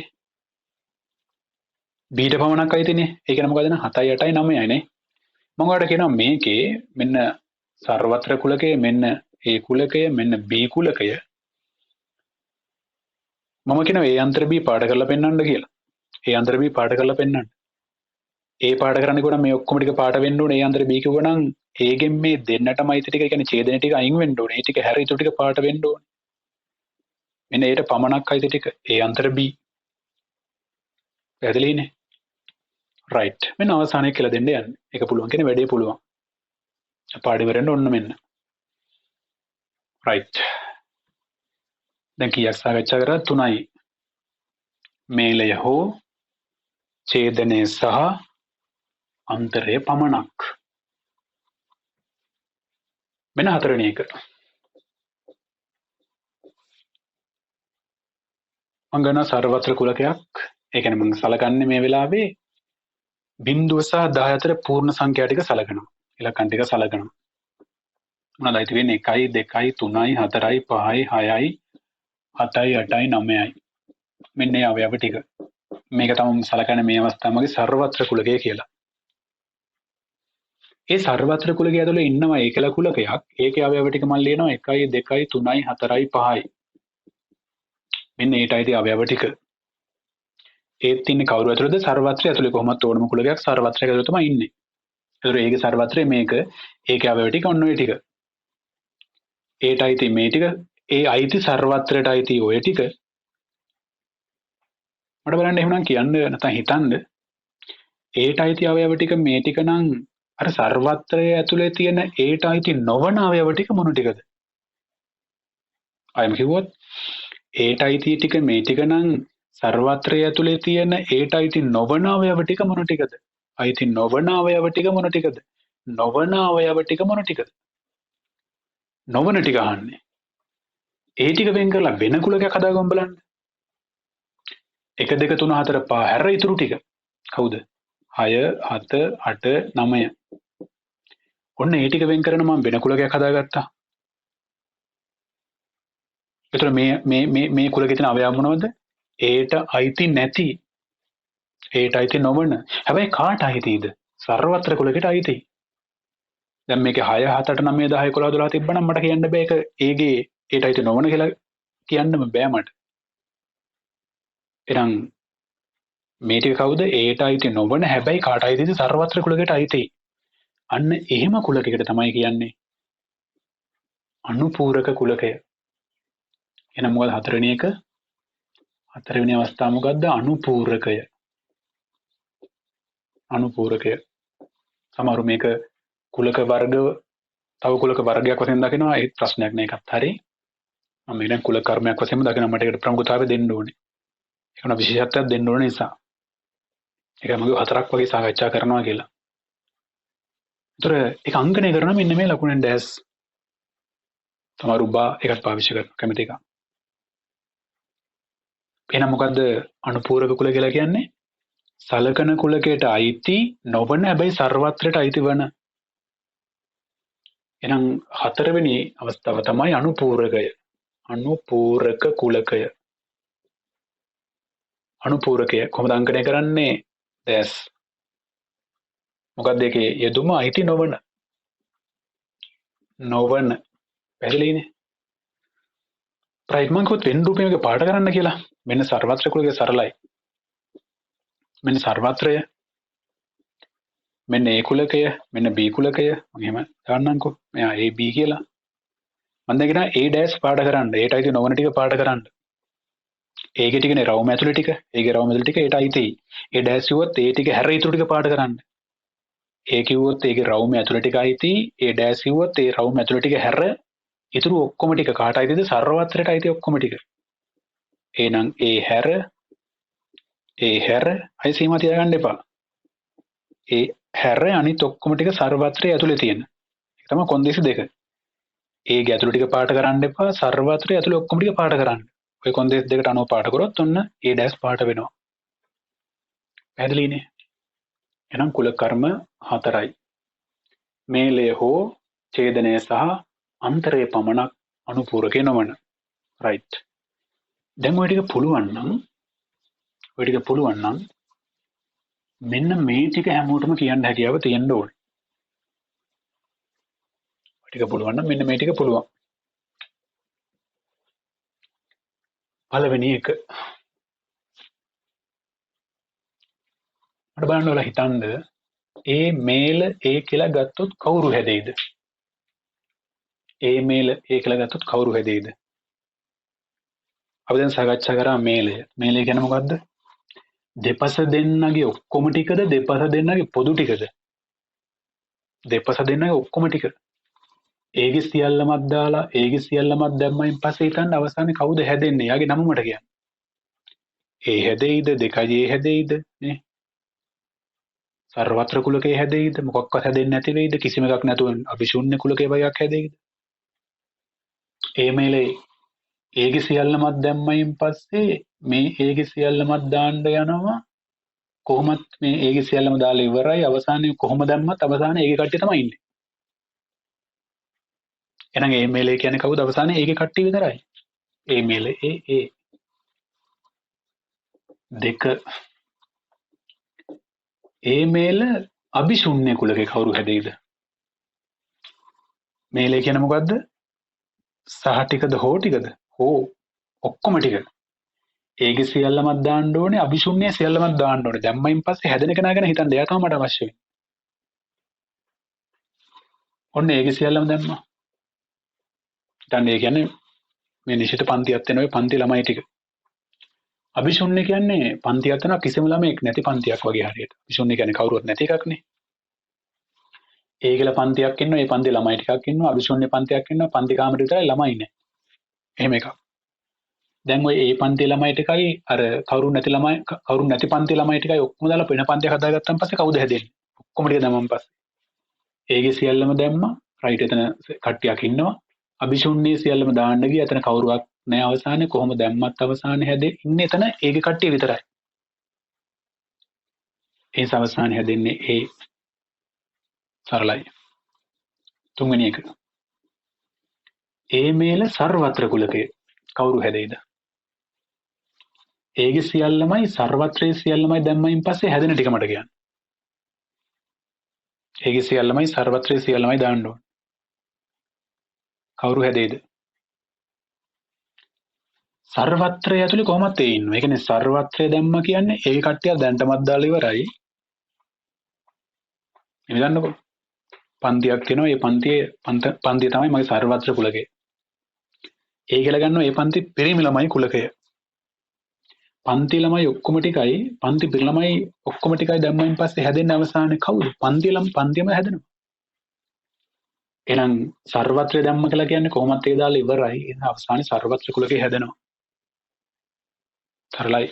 B ට පමණක් අයිතිනේ. ඒ කියන්නේ මොකද? 7යි 8යි 9යි නේ. මම ඔයාලට කියනවා මේකේ මෙන්න සර්වත්‍ර කුලකය, මෙන්න A කුලකය, මෙන්න B කුලකය. මම කියනවා A අන්තර B පාඩ කරලා පෙන්නන්න කියලා. A අන්තර B පාඩ කරලා පෙන්නන්න. A පාඩ කරන්න කිව්වනම් මේ ඔක්කොම ටික පාඩ වෙන්න ඕනේ. A අන්තර B කිව්වනම් A ගෙන් මේ දෙන්නටම අයිති ටික, ඒ කියන්නේ ඡේදන ටික අයින් වෙන්න ඕනේ. ඒ ටික හැර ඊට ටික පාඩ වෙන්න ඕනේ. මෙන්න ඒට පමණක් අයිති ටික A අන්තර B. පැහැදිලිනේ? රයිට්. මෙන්න අවසානයේ කියලා දෙන්න යන්නේ. ඒක පුළුවන් කියන්නේ වැඩේ පුළුවන්. පාඩේ වරෙන්න ඔන්න මෙන්න. රයිට්. දැන් කීයක් සාකච්ඡා කරා? 3යි. මේලය හෝ ඡේදනය සහ අන්තරය පමණක්. මෙන්න හතරවෙනි එක. මම ගන්න සර්වත්‍ර කුලකයක්. ඒ කියන්නේ මම සලකන්නේ මේ වෙලාවේ බිංදුව සහ 10 අතර පූර්ණ සංඛ්‍යා ටික සලකනවා. ඉලක්කම් ටික සලකනවා. මොනවද අයිති වෙන්නේ? 1යි 2යි 3යි 4යි 5යි 6යි 7යි 8යි 9යි. මෙන්න මේ අවයව ටික. මේක තමයි සලකන්නේ මේ අවස්ථාවේදී සර්වත්‍ර කුලකය කියලා. ඒ සර්වත්‍ර කුලකය ඇතුලේ ඉන්නවා ඒකල කුලකයක්. ඒකේ අවයව ටික මම ලියනවා 1යි 2යි 3යි 4යි 5යි. මෙන්න ඒට අයිති අවයව ටික. ඒත් ඉන්නේ කවුරු ඇතුළේද? සර්වත්‍රය ඇතුලේ. කොහොමත් ඕනම කුලකයක් සර්වත්‍රය ඇතුලේ තමයි ඉන්නේ. ඒතර ඒකේ සර්වත්‍රය මේක. ඒකේ අවයව ටික ඔන්න ඔය ටික. ඒට අයිති මේ ටික. ඒ අයිති සර්වත්‍රයට අයිති ඔය ටික. මට බලන්න එහෙනම් කියන්න නැත්නම් හිතන්න. ඒට අයිති අවයව ටික මේ ටික නම් අර සර්වත්‍රය ඇතුලේ තියෙන ඒට අයිති නොවන අවයව ටික මොන ටිකද? අයම කිව්වොත් ඒට අයිති ටික මේ ටික නම් සර්වත්‍රය ඇතුලේ තියෙන ඒට අයිති නොවන අවයව ටික මොන ටිකද? අයිති නොවන අවයව ටික මොන ටිකද? නොවන අවයව ටික මොන ටිකද? නොවන ටික අහන්නේ. ඒ ටික වෙන් කරලා වෙන කුලකයක් හදාගමු බලන්න. 1 2 3 4 5 හැර ඉතුරු ටික කවුද? 6 7 8 9. ඔන්න ඒ ටික වෙන් කරන මම වෙන කුලකයක් හදාගත්තා. ඒතර මේ කුලකේ තියෙන අවයව මොනවද? ඒට අයිති නැති, ඒට අයිති නොවන. හැබැයි කාට අයිතිද? සර්වත්‍ර කුලකයට අයිති. දැන් මේකේ 6 7 8 9 10 11 12 තිබ්බනම් මට කියන්න බෑ ඒක ඒගේ ඒට අයිති නොවන කියලා කියන්නම බෑ මට. එහෙනම් මේ ටික කවුද? ඒට අයිති නොවන හැබැයි කාට අයිතිද? සර්වත්‍ර කුලකයට අයිති. අන්න එහෙම කුලකයකට තමයි කියන්නේ අනුපූරක කුලකය. එහෙනම් මොකද හතරවෙනි එක? හතරවෙනි අවස්ථාව මොකද්ද? අනුපූරකය. අනුපූරකය. සමහරු මේක කුලක වර්ග තව කුලක වර්ගයක් වශයෙන් දකිනවා. ඒ ප්‍රශ්නයක් නෑ එකත් හරි. මම මේ දැන් කුල කර්මයක් වශයෙන්ම දකිනවා. මට ඒකට ප්‍රමුඛතාවය දෙන්න ඕනේ. ඒකන විශේෂත්වයක් දෙන්න ඕන නිසා. ඒක මම හතරක් වගේ සාකච්ඡා කරනවා කියලා. ඒතර ඒක අංකණය කරනවා මෙන්න මේ ලකුණෙන් ඩෑස්. සමහරු බා එකක් පාවිච්චි කරනවා කැමති එක. එහෙනම් මොකද්ද අනුපූරක කුල කියලා කියන්නේ? සලකන කුලකයට අයිති නොවන හැබැයි සර්වත්‍රයට අයිති වන. එහෙනම් හතරවෙනි අවස්ථාව තමයි අනුපූරකය. අනුපූරක කුලකය. අනුපූරකය කොහොමද අංකණය කරන්නේ? දැස්. මොකක්ද ඒකේ යෙදුම? අයිති නොවන. නොවන. පැහැදිලිනේ? රයිට් මම කිව්වොත් වෙන රූපයක පාඩ කරන්න කියලා. මෙන්න සර්වත්‍ර කුලකේ සරලයි. මෙන්න සර්වත්‍රය. මෙන්න A කුලකය, මෙන්න B කුලකය. මම එහෙම දාන්නම්කෝ. මෙයා A B කියලා. මම දැන් කියනවා A ඩෑෂ් පාඩ කරන්න. ඒට අයිති නොවන ටික පාඩ කරන්න. ඒකේ ටිකනේ රවුම ඇතුළේ ටික. ඒකේ රවුම ඇතුළේ ටික ඒට අයිතියි. A ඩෑෂ් කිව්වොත් ඒ ටික හැර ඉතුරු ටික පාඩ කරන්න. A කිව්වොත් ඒකේ රවුම ඇතුළේ ටික අයිතියි. A ඩෑෂ් කිව්වොත් ඒ රවුම ඇතුළේ ටික හැර ඉතුරු ඔක්කොම ටික කාට අයිතිද? සර්වත්‍රයට අයිති ඔක්කොම ටික. එහෙනම් A හැර අය සීමා තියාගන්න එපා. ඒ හැර අනිත් ඔක්කොම ටික සර්වත්‍රයේ ඇතුලේ තියෙන. ඒක තමයි කොන්දේසි දෙක. ඒගේ ඇතුළේ ටික පාට කරන්න එපා, සර්වත්‍රයේ ඇතුලේ ඔක්කොම ටික පාට කරන්න. ඔය කොන්දේසි දෙකට අනුව පාට කරොත් ඔන්න A ඩෑෂ් පාට වෙනවා. පැහැදිලිනේ? එහෙනම් කුල කර්ම 4යි. මේලය හෝ ඡේදනය සහ අන්තරයේ පමණක් අනුපූරකේ නොවන. රයිට්. දැන් ඔය ටික පුළුවන් නම් මෙන්න මේ ටික හැමෝටම කියන්න හැකියාව තියෙන්න ඕනේ. ඔය ටික පුළුවන් නම් මෙන්න මේ ටික පුළුවන්. පළවෙනි එක. මට බලන්න ඔයාලා හිතන්න ඒ මේල ඒ කියලා ගත්තොත් කවුරු හැදෙයිද? ඒ මේල ඒ කියලා ගත්තොත් කවුරු හැදෙයිද? අපි දැන් සාකච්ඡා කරා මේලය. මේලය කියන්නේ මොකද්ද? දෙපස දෙන්නගේ ඔක්කොම ටිකද දෙපස දෙන්නගේ පොදු ටිකද? දෙපස දෙන්නගේ ඔක්කොම ටික. ඒගේ සියල්ලමත් දාලා ඒගේ සියල්ලමත් දැම්මයින් පස්සේ හිතන්න අවසානයේ කවුද හැදෙන්නේ? යාගේ නම මට කියන්න. ඒ හැදෙයිද? දෙකයි ඒ හැදෙයිද? නේ? සර්වත්‍ර කුලකේ හැදෙයිද? මොකක්වත් හැදෙන්නේ නැති වෙයිද? කිසිම එකක් නැතුව අභිශූන්‍ය කුලකේ වගේක් හැදෙයිද? ඒ මේලේ ඒගේ සියල්ලමත් දැම්මයින් පස්සේ මේ ඒගේ සියල්ලමත් දාන්න යනවා. කොහොමත් මේ ඒගේ සියල්ලම දාලා ඉවරයි. අවසානයේ කොහොම දැම්මත් අවසානයේ ඒගේ කට්ටිය තමයි ඉන්නේ. එහෙනම් ඒ මේලේ කියන්නේ කවුද? අවසානයේ ඒගේ කට්ටිය විතරයි. ඒ මේලේ ඒ දෙක. ඒ මේල අභිශූන්‍ය කුලකේ කවුරු හැදෙයිද? මේලේ කියන්නේ මොකද්ද? සහ ටිකද හෝ ටිකද? හෝ ඔක්කොම ටික. ඒගේ සියල්ලමත් දාන්න ඕනේ, අභිශූන්‍ය සියල්ලමත් දාන්න ඕනේ. දැම්මයින් පස්සේ හැදෙන කෙනා ගැන හිතන්න. එයා තමයි මට අවශ්‍ය වෙන්නේ. ඔන්න ඒගේ සියල්ලම දැම්මා. දැන් ඒ කියන්නේ මේ නිශ්චිත පන්තියක් වෙන ඔය පන්ති ළමයි ටික. අභිශූන්‍ය කියන්නේ පන්තියක් වෙනවා කිසිම ළමෙක් නැති පන්තියක් වගේ හරියට. අභිශූන්‍ය කියන්නේ කවුරුවත් නැති එකක් නේ. ඒකල පන්තියක් ඉන්නවා, ඒ පන්ති ළමයි ටිකක් ඉන්නවා, අභිශූන්‍ය පන්තියක් ඉන්නවා, පන්ති කාමරේ විතරයි ළමයි ඉන්නේ. එහෙම එකක්. දැන් ඔය ඒ පන්ති ළමයි ටිකයි අර කවුරුන් නැති පන්ති ළමයි ටිකයි ඔක්කොම දාලා වෙන පන්තියක් හදාගත්තාන් පස්සේ කවුද හැදෙන්නේ? ඔක්කොම ටික දැම්මන් පස්සේ ඒගේ සියල්ලම දැම්මා. රයිට් එතන කට්ටියක් ඉන්නවා. අභිශුන්්‍ය සියල්ලම දාන්න ගියා. එතන කවුරුවක් නැහැ අවසානයේ. කොහොම දැම්මත් අවසානයේ හැදෙන්නේ ඉන්නේ එතන ඒකේ කට්ටිය විතරයි. ඒ අවසානයේ හැදෙන්නේ ඒ සරලයි. තුන්වෙනි එක. ඒ මේල සර්වත්‍ර කුලකය. කවුරු හැදෙයිද? ඒගේ සියල්ලමයි සර්වත්‍රයේ සියල්ලමයි දැම්මයින් පස්සේ හැදෙන ටික මට කියන්න. ඒගේ සියල්ලමයි සර්වත්‍රයේ සියල්ලමයි දාන්න ඕන. කවුරු හැදෙයිද? සර්වත්‍රය ඇතුලේ කොහොමද ඒ ඉන්නවා. ඒ කියන්නේ සර්වත්‍රය දැම්ම කියන්නේ ඒ කට්ටිය දැන්ටමත් දාලා ඉවරයි. එමෙ දන්නකො. පන්තියක් තියෙනවා. ඒ පන්තිය තමයි මගේ සර්වත්‍ර කුලකය. ඒ කියලා ගන්නවා ඒ පන්ති පිරිමි ළමයි කුලකය. පන්ති ළමයි ඔක්කොම ටිකයි පන්ති පිරි ළමයි ඔක්කොම ටිකයි දැම්මයින් පස්සේ හැදෙන්නේ අවසානයේ කවුද? පන්තියම හැදෙනවා. එහෙනම් සර්වත්‍රය දැම්ම කියලා කියන්නේ කොහොමද ඒ දාලා ඉවරයි. එහෙනම් අවසානයේ සර්වත්‍ර කුලකේ හැදෙනවා. සරලයි.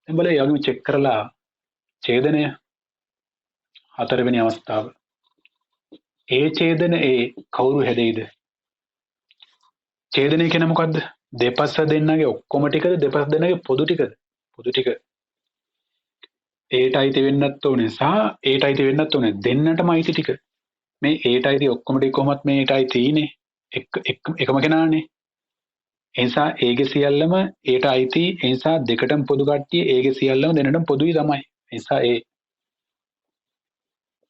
දැන් බලන්න යෝගිම චෙක් කරලා ඡේදනය හතරවෙනි අවස්ථාව. ඒ ඡේදන ඒ කවුරු හැදෙයිද? ඡේදනය කියන්නේ මොකද්ද? දෙපස දෙන්නගේ ඔක්කොම ටිකද දෙපස දෙන්නගේ පොදු ටිකද? පොදු ටික. ඒට අයිති වෙන්නත් ඕනේ සහ ඒට අයිති වෙන්නත් ඕනේ දෙන්නටම අයිති ටික. මේ ඒට අයිති ඔක්කොම ටික කොහොමත් මේට අයිතිනේ. එකම කෙනානේ. ඒ නිසා ඒගේ සියල්ලම ඒට අයිති. ඒ නිසා දෙකටම පොදු කට්ටිය ඒගේ සියල්ලම දෙන්නටම පොදුයි තමයි. ඒ නිසා ඒ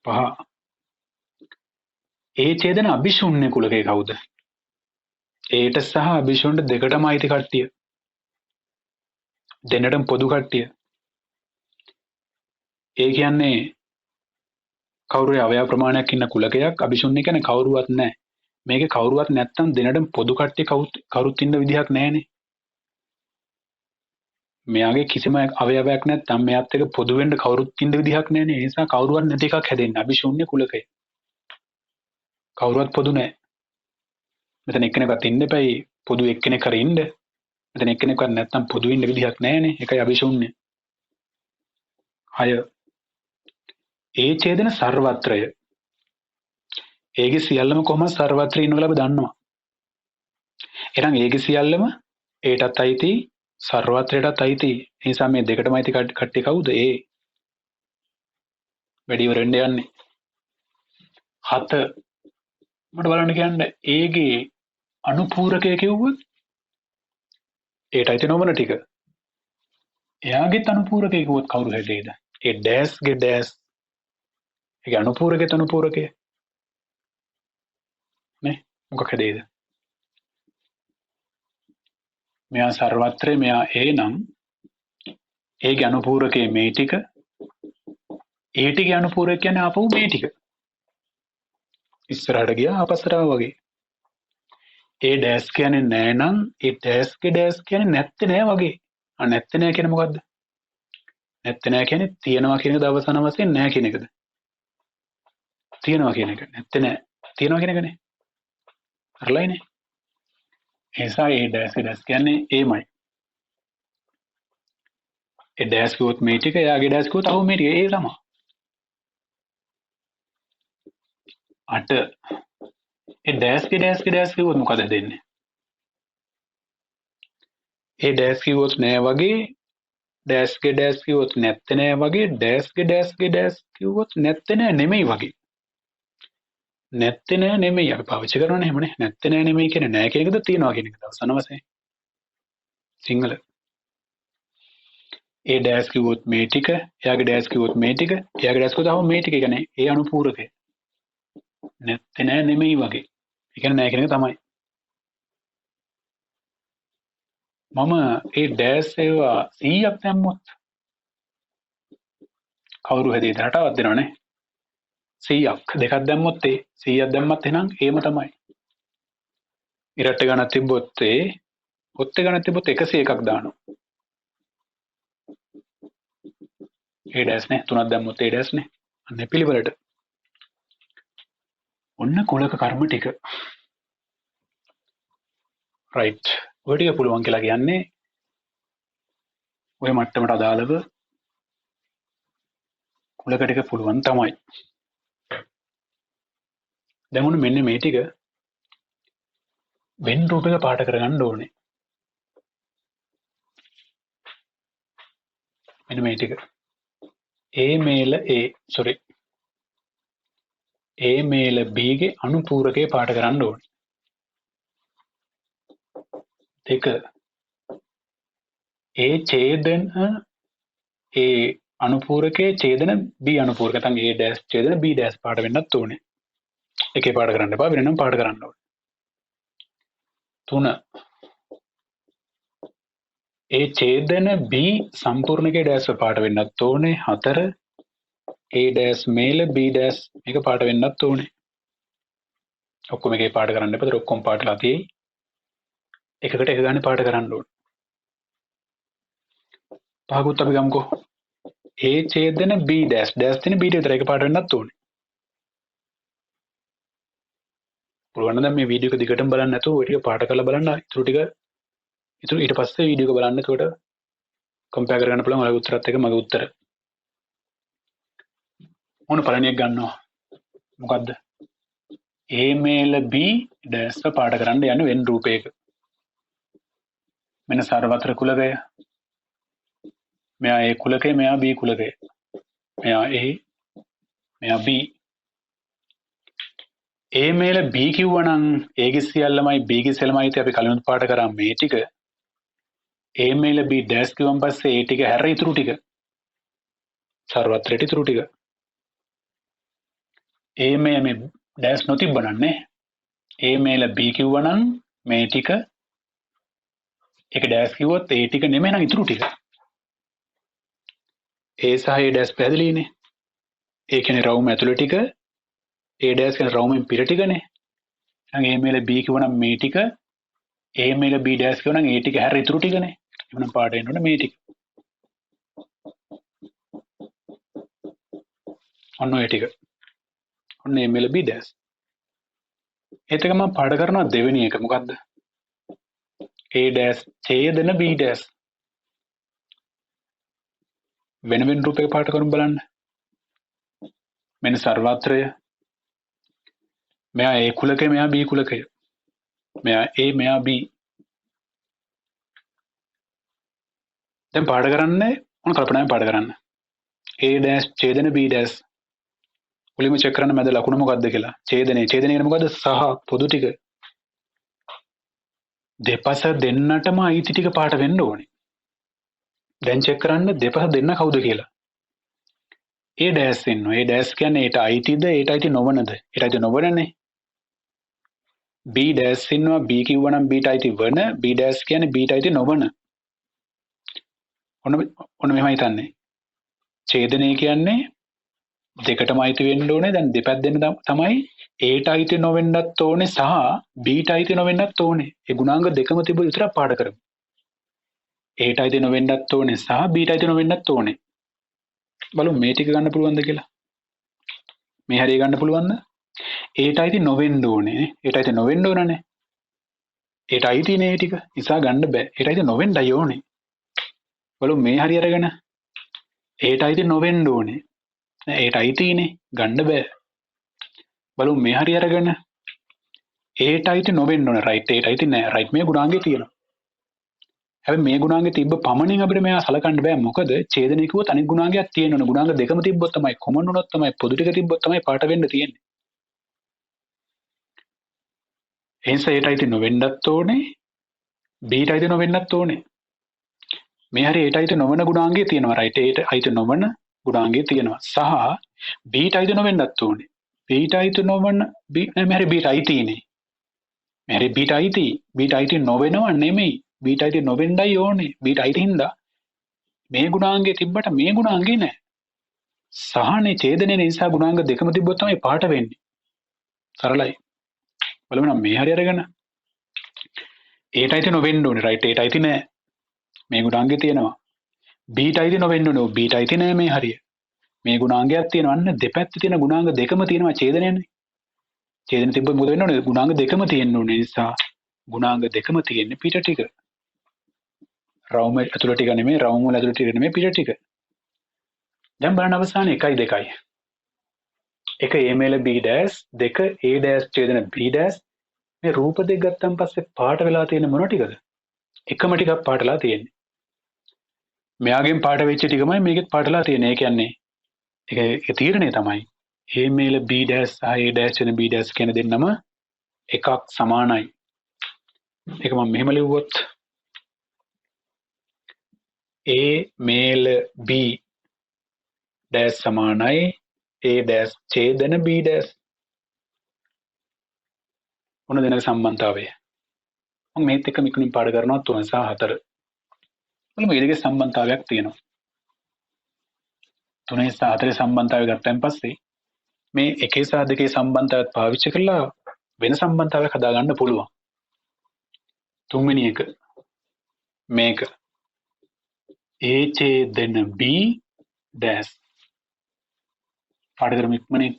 පහ. ඒ ඡේදන අභිශුන්‍ය කුලකේ කවුද? ඒට සහ අභිශුන්ට දෙකටම අයිති කට්ටිය. දෙන්නටම පොදු කට්ටිය. ඒ කියන්නේ කවුරුේ අවයව ප්‍රමාණයක් ඉන්න කුලකයක්. අභිශුන්‍ය කියන්නේ කවුරුවත් නැහැ. මේකේ කවුරුවත් නැත්තම් දෙන්නටම පොදු කට්ටිය කවුරුත් ඉන්න විදිහක් නැහැනේ. මෙයාගේ කිසිම අවයවයක් නැත්තම් මෙයාත් එක්ක පොදු වෙන්න කවුරුත් ඉන්න විදිහක් නැහැනේ. ඒ නිසා කවුරුවත් නැති එකක් හැදෙන්නේ අභිශුන්‍ය කුලකය. කවුරුවත් පොදු නැහැ. මෙතන එක්කෙනෙක්වත් ඉන්න එපයි පොදු එක්කෙනෙක් කර ඉන්න. මෙතන එක්කෙනෙක්වත් නැත්තම් පොදු ඉන්න විදිහක් නැහැනේ. ඒකයි අභිශුන්‍ය. 6. ඒ ඡේදන සර්වත්‍රය. ඒගේ සියල්ලම කොහොමද සර්වත්‍රය ඉන්න කියලා අපි දන්නවා. එහෙනම් ඒගේ සියල්ලම ඒටත් අයිති සර්වත්‍රයටත් අයිති. ඒ නිසා මේ දෙකටම අයිති කට්ටිය කවුද? ඒ වැඩි ඉවරෙන්න යන්නේ. 7 මට බලන්න කියන්නේ ඒගේ අනුපූරකය කිව්වොත් ඒට අයිති නොවන ටික. එයාගේත් අනුපූරකය කිව්වොත් කවුරු හැදෙයිද? ඒ ඩෑස්ගේ ඩෑස්. ඒගේ අනුපූරකයේ අනුපූරකය. නේ මොකක් හැදෙයිද? මෙයා සර්වත්‍රය මෙයා ඒ නම් ඒගේ අනුපූරකයේ මේ ටික ඒ ටිකේ අනුපූරක කියන්නේ ආපහු මේ ටික. ඉස්සරහට ගියා ආපස්සට වගේ. ඒ ඩෑස් කියන්නේ නෑ නම් ඒ ඩෑස්ගේ ඩෑස් කියන්නේ නැත්තේ නෑ වගේ. නැත්තේ නෑ කියන්නේ මොකද්ද? නැත්තේ නෑ කියන්නේ තියනවා කියන එක අවසාන වශයෙන් නෑ කියන එකද? තියනවා කියන එක. නැත්තේ නෑ. තියනවා කියන එකනේ. හරියයිනේ. ඒ නිසා ඒ ඩෑස් කියන්නේ ඒමයි. ඒ ඩෑස් කිව්වොත් මේ ටික එයාගේ ඩෑස් කිව්වොත් අහු මේ ටික ඒ තමයි. 8 ඒ ඩෑස් කිව්වොත් මොකද දෙන්නේ? ඒ ඩෑස් කිව්වොත් නෑ වගේ ඩෑස්ගේ ඩෑස් කිව්වොත් නැත්තේ නෑ වගේ ඩෑස්ගේ ඩෑස් කිව්වොත් නැත්තේ නෑ නෙමෙයි වගේ. නැත්තේ නෑ නෙමෙයි අපි පාවිච්චි කරනවනේ එහෙමනේ. නැත්තේ නෑ නෙමෙයි කියන්නේ නෑ කියන එකද තියනවා කියන එකද අවසාන වශයෙන්. සිංහල. ඒ ඩෑස් කිව්වොත් මේ ටික එයාගේ ඩෑස් කිව්වොත් මේ ටික එයාගේ ඩෑස් කිව්වොත් මේ ටික කියන්නේ ඒ අනුපූරකය. නැත්තේ නෑ නෙමෙයි වගේ. ඒ කියන්නේ නෑ කියන එක තමයි. මම ඒ ඩෑස් ඒවා 100ක් දැම්මොත් කවුරු හැදෙයිද? රටාවක් දෙනවනේ. 100ක් දෙකක් දැම්මොත් ඒ 100ක් දැම්මත් එහෙනම් ඒම තමයි. ඉරට්ට ගණන් තිබ්බොත් ඒ ඔත්ත ගණන් තිබ්බොත් 101ක් දානවා. ඒ ඩෑස් නේ තුනක් දැම්මොත් ඒ ඩෑස් නේ. අන්න පිළිවෙලට. ඔන්න කුලක කර්ම ටික. රයිට්. ඔය ටික පුළුවන් කියලා කියන්නේ ඔය මට්ටමට අදාළව කුලක ටික පුළුවන් තමයි. දැන් මෙන්න මේ ටික වෙන් රූපයක පාට කරගන්න ඕනේ. මෙන්න මේ ටික. A මේල B ගේ අනුපූරකයේ පාට කරන්න ඕනේ. දෙක A ඡේදන A අනුපූරකයේ ඡේදන B අනුපූරක නැත්නම් A dash ඡේදන B dash පාට වෙන්නත් ඕනේ. එකේ පාට කරන්න එපා වෙනනම් පාට කරන්න ඕනේ. 3 A ඡේදන B සම්පූර්ණකයේ dash පාට වෙන්නත් ඕනේ. 4 A dash මේල B dash මේක පාට වෙන්නත් ඕනේ. ඔක්කොම එකේ පාට කරන්න එපා. ඔක්කොම පාටලා තියෙයි. එකකට එක ගානේ පාට කරන්න ඕනේ. පහකුත් අපි ගමුකෝ. A ඡේදන B dash dash තියෙන B විතර එක පාට වෙන්නත් ඕනේ. පුළුවන් නම් මේ වීඩියෝ එක දිගටම බලන්න නැතුව ඔය ටික පාට කරලා බලන්න. ඊට පස්සේ වීඩියෝ එක බලන්න. එතකොට කම්පෙයාර් කරගන්න පුළුවන් ඔයාලගේ උත්තරත් එක්ක මගේ උත්තර. මොන පළණියක් ගන්නවා? මොකද්ද? A මේල B dash පාට කරන්න යන වෙන් රූපයක. මෙන්න සර්වත්‍ර කුලකය. මෙයා A කුලකය, මෙයා B කුලකය. මෙයා A, මෙයා B. A මේල B කිව්වනම් A ගේ සියල්ලමයි B ගේ සියල්ලමයි අපි කලින් පාට කරා මේ ටික. A මේල B dash කිව්වන් පස්සේ ඒ ටික හැර ඉතුරු ටික. සර්වත්‍රයට ඉතුරු ටික. A මේල dash නොතිබ්බනන්නේ. A මේල B කිව්වනම් මේ ටික ඒක dash කිව්වොත් ඒ ටික නෙමෙයි නම් ඉතුරු ටික. A සහ A dash පැහැදිලිනේ. ඒ කියන්නේ රවුම ඇතුළේ ටික A dash කියන රවුමෙන් පිට ටිකනේ. එහෙනම් A මේල B කිව්වනම් මේ ටික A මේල B dash කිව්වනම් ඒ ටික හැර ඉතුරු ටිකනේ. එහෙනම් පාට එන්න ඕනේ මේ ටික. ඔන්න ඔය ටික. ඔන්න A මේල B dash. ඒත් එක මම පාට කරනවා දෙවෙනි එක මොකද්ද? A dash ඡේදන B dash. වෙන වෙන රූපයක පාට කරමු බලන්න. මෙන්න සර්වත්‍රය. මෙයා A කුලකය, මෙයා B කුලකය. මෙයා A, මෙයා B. දැන් පාට කරන්නේ මොන කල්පනාවෙන් පාට කරන්න? A dash ඡේදන B dash. මුලින්ම චෙක් කරන්න මැද ලකුණ මොකද්ද කියලා. ඡේදනයේ කියන්නේ මොකද්ද? සහ පොදු ටික. දෙපස දෙන්නටම අයිති ටික පාට වෙන්න ඕනේ. දැන් චෙක් කරන්න දෙපස දෙන්න කවුද කියලා. A dash ඉන්නවා. A dash කියන්නේ ඒට අයිතිද ඒට අයිති නොවනද? ඒට අයිති නොවනනේ. B dash ඉන්නවා. B කිව්වනම් B ට අයිති වන. B dash කියන්නේ B ට අයිති නොවන. ඔන්න මෙහෙම හිතන්නේ. ඡේදනය කියන්නේ දෙකටම අයිති වෙන්න ඕනේ. දැන් දෙපැත්තෙන් තමයි A ට අයිති නොවෙන්නත් ඕනේ සහ B ට අයිති නොවෙන්නත් ඕනේ. ඒ ගුණාංග දෙකම තිබ්බ විතරක් පාඩ කරමු. A ට අයිති නොවෙන්නත් ඕනේ සහ B ට අයිති නොවෙන්නත් ඕනේ. බලමු මේ ටික ගන්න පුළුවන්ද කියලා. මේ හරිය ගන්න පුළුවන්ද? A ට අයිති නොවෙන්න ඕනේ. A ට අයිති නොවෙන්න ඕනනේ. A ට අයිති නේ ටික. නිසා ගන්න බෑ. A ට අයිති නොවෙන්නයි ඕනේ. බලමු මේ හරිය අරගෙන A ට අයිති නොවෙන්න ඕනේ. නෑ A ට අයිතිනේ ගන්න බෑ. බලමු මේ හරිය අරගෙන A ට අයිති නොවෙන්න ඕනේ. රයිට් A ට අයිති නෑ. රයිට් මේ ගුණාංගේ තියෙනවා. හැබැයි මේ ගුණාංගේ තිබ්බ පමණින් අපිට මෙයා සලකන්න බෑ. මොකද ඡේදනය කිව්වොත් අනිත් ගුණාංගයක් තියෙන්න ඕන. ගුණාංග දෙකම තිබ්බොත් තමයි කොමන් වුණොත් තමයි පොදු ටික තිබ්බොත් තමයි පාට වෙන්න තියෙන්නේ. එනිසා A ට අයිති නොවෙන්නත් ඕනේ. B ට අයිති නොවෙන්නත් ඕනේ. මේ හරිය A ට අයිති නොවන ගුණාංගය තියෙනවා. රයිට් A ට අයිති නොවන ගුණාංගය තියෙනවා. සහ B ට අයිති නොවෙන්නත් ඕනේ. B ට අයිති නොවන මේ හරිය B ට අයිතිනේ. මේ හරිය B ට අයිති. B ට අයිති නොවෙනව නෙමෙයි. B ට අයිති නොවෙන්නයි ඕනේ. B ට අයිති හින්දා මේ ගුණාංගය තිබ්බට මේ ගුණාංගේ නැහැ. සහනේ ඡේදනයේ නිසා ගුණාංග දෙකම තිබ්බොත් තමයි පාට වෙන්නේ. සරලයි. බලමු නම් මේ හරිය අරගෙන A ට අයිති නොවෙන්න ඕනේ. රයිට් A ට අයිති නැහැ. මේ ගුණාංගේ තියෙනවා. B ට අයිති නොවෙන්න ඕනේ. B ට අයිති නැහැ මේ හරිය. මේ ගුණාංගයක් තියෙනවා. අන්න දෙපැත්තේ තියෙන ගුණාංග දෙකම තියෙනවා ඡේදනයනේ. ඡේදන තිබ්බොත් මොකද වෙන්න ඕනේ? ගුණාංග දෙකම තියෙන්න ඕනේ. නිසා ගුණාංග දෙකම තියෙන්නේ පිට ටික. රවුම ඇතුළ ටික නෙමෙයි, රවුම වල ඇතුළ ටික නෙමෙයි, පිට ටික. දැන් බලන්න අවසානයේ 1යි 2යි. 1 A මේල B dash, 2 A dash ඡේදන B dash, මේ රූප දෙක ගත්තන් පස්සේ පාට වෙලා තියෙන මොන ටිකද? එකම ටිකක් පාටලා තියෙන්නේ. මෙයාගෙන් පාට වෙච්ච ටිකමයි මේකෙත් පාටලා තියෙන්නේ. ඒ කියන්නේ ඒක තීරණය තමයි. A මේල B dash සහ A dash වෙන B dash කියන දෙන්නම එකක් සමානයි. ඒක මම මෙහෙම ලිව්වොත් A මේල B dash සමානයි A dash ඡේදන B dash. මොන දෙනක සම්බන්ධතාවය? මම මේත් එක්ක මිකුණින් පාඩ කරනවා 3 සහ 4. වල මේ දෙකේ සම්බන්ධතාවයක් තියෙනවා. 3 සහ 4 සම්බන්ධතාවය ගත්තන් පස්සේ මේ 1 සහ 2 සම්බන්ධතාවයත් පාවිච්චි කරලා වෙන සම්බන්ධතාවයක් හදාගන්න පුළුවන්. තුන්වෙනි එක මේක A ඡේදන B dash පාඩ කරමු ඉක්මනින්.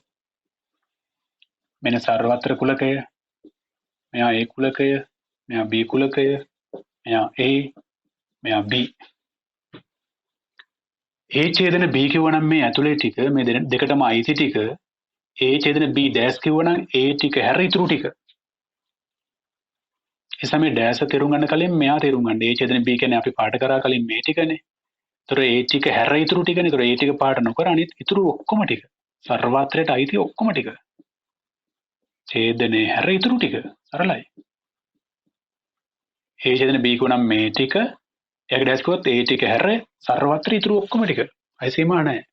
මෙන්න සර්වත්‍ර කුලකය, මෙයා A කුලකය, මෙයා B කුලකය, මෙයා A, මෙයා B. A ඡේදන B කිව්වනම් මේ ඇතුලේ ටික මේ දෙකටම අයිති ටික A ඡේදන B dash කිව්වනම් A ටික හැර ඉතුරු ටික. ඒ සමේ dash තේරුම් ගන්න කලින් මෙයා තේරුම් ගන්න. A ඡේදන B කියන්නේ අපි පාඩ කරා කලින් මේ ටිකනේ. ඒතර A ටික හැර ඉතුරු ටිකනේ. ඒතර A ටික පාඩ නොකර අනිත් ඉතුරු ඔක්කොම ටික. සර්වත්‍රයට අයිති ඔක්කොම ටික. ඡේදනේ හැර ඉතුරු ටික. සරලයි. A ඡේදන B කිව්වනම් මේ ටික ඒක dash කිව්වොත් A ටික හැර සර්වත්‍ර ඉතුරු ඔක්කොම ටික. අය සීමා නැහැ.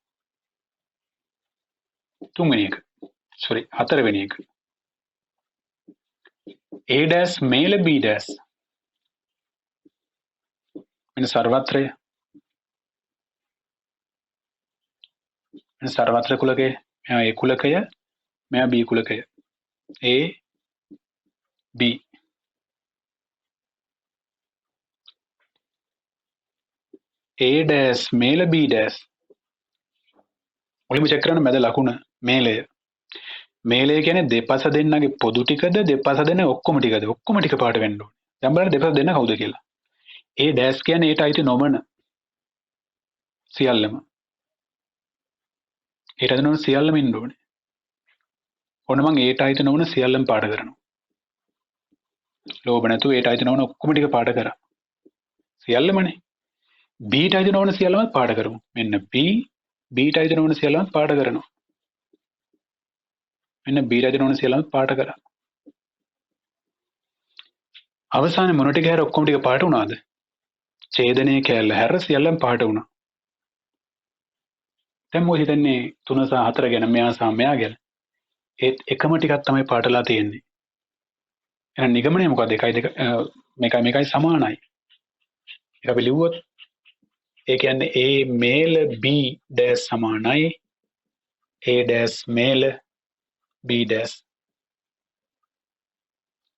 තුන්වෙනි එක. හතරවෙනි එක. A dash මේල B dash. මෙන්න සර්වත්‍රය. මෙන්න සර්වත්‍ර කුලකය. මෙයා A කුලකය, මෙයා B කුලකය. A B. A dash මේල B dash. මුලින්ම චෙක් කරන්න මැද ලකුණ මේලය. මේලය කියන්නේ දෙපස දෙන්නගේ පොදු ටිකද දෙපස දෙන්න ඔක්කොම ටිකද? ඔක්කොම ටික පාට වෙන්න ඕනේ. දැන් බලන්න දෙපස දෙන්න කවුද කියලා. A dash කියන්නේ ඒට අයිති නොවන සියල්ලම. ඒට අයිති නොවන සියල්ලම ඉන්න ඕනේ. ඔන්න මම ඒට අයිති නොවන සියල්ලම පාට කරනවා. ලෝභ නැතුව ඒට අයිති නොවන ඔක්කොම ටික පාට කරා. සියල්ලමනේ. B ට අයිති නොවන සියල්ලම පාට කරමු. මෙන්න B ට අයිති නොවන සියල්ලම පාට කරනවා. මෙන්න B ට අයිති නොවන සියල්ලම පාට කරා. අවසානයේ මොන ටික හැර ඔක්කොම ටික පාට වුණාද? ඡේදනයේ කැලල හැර සියල්ලම පාට වුණා. දැන් මොකද හිතන්නේ 3 සහ 4 ගැන මෙයා සහ මෙයා ගැන? ඒත් එකම ටිකක් තමයි පාටලා තියෙන්නේ. එහෙනම් නිගමනය මොකද? 1 2 මේකයි සමානයි. ඒක අපි ලිව්වොත් ඒ කියන්නේ A මේල B dash සමානයි A dash මේල B dash.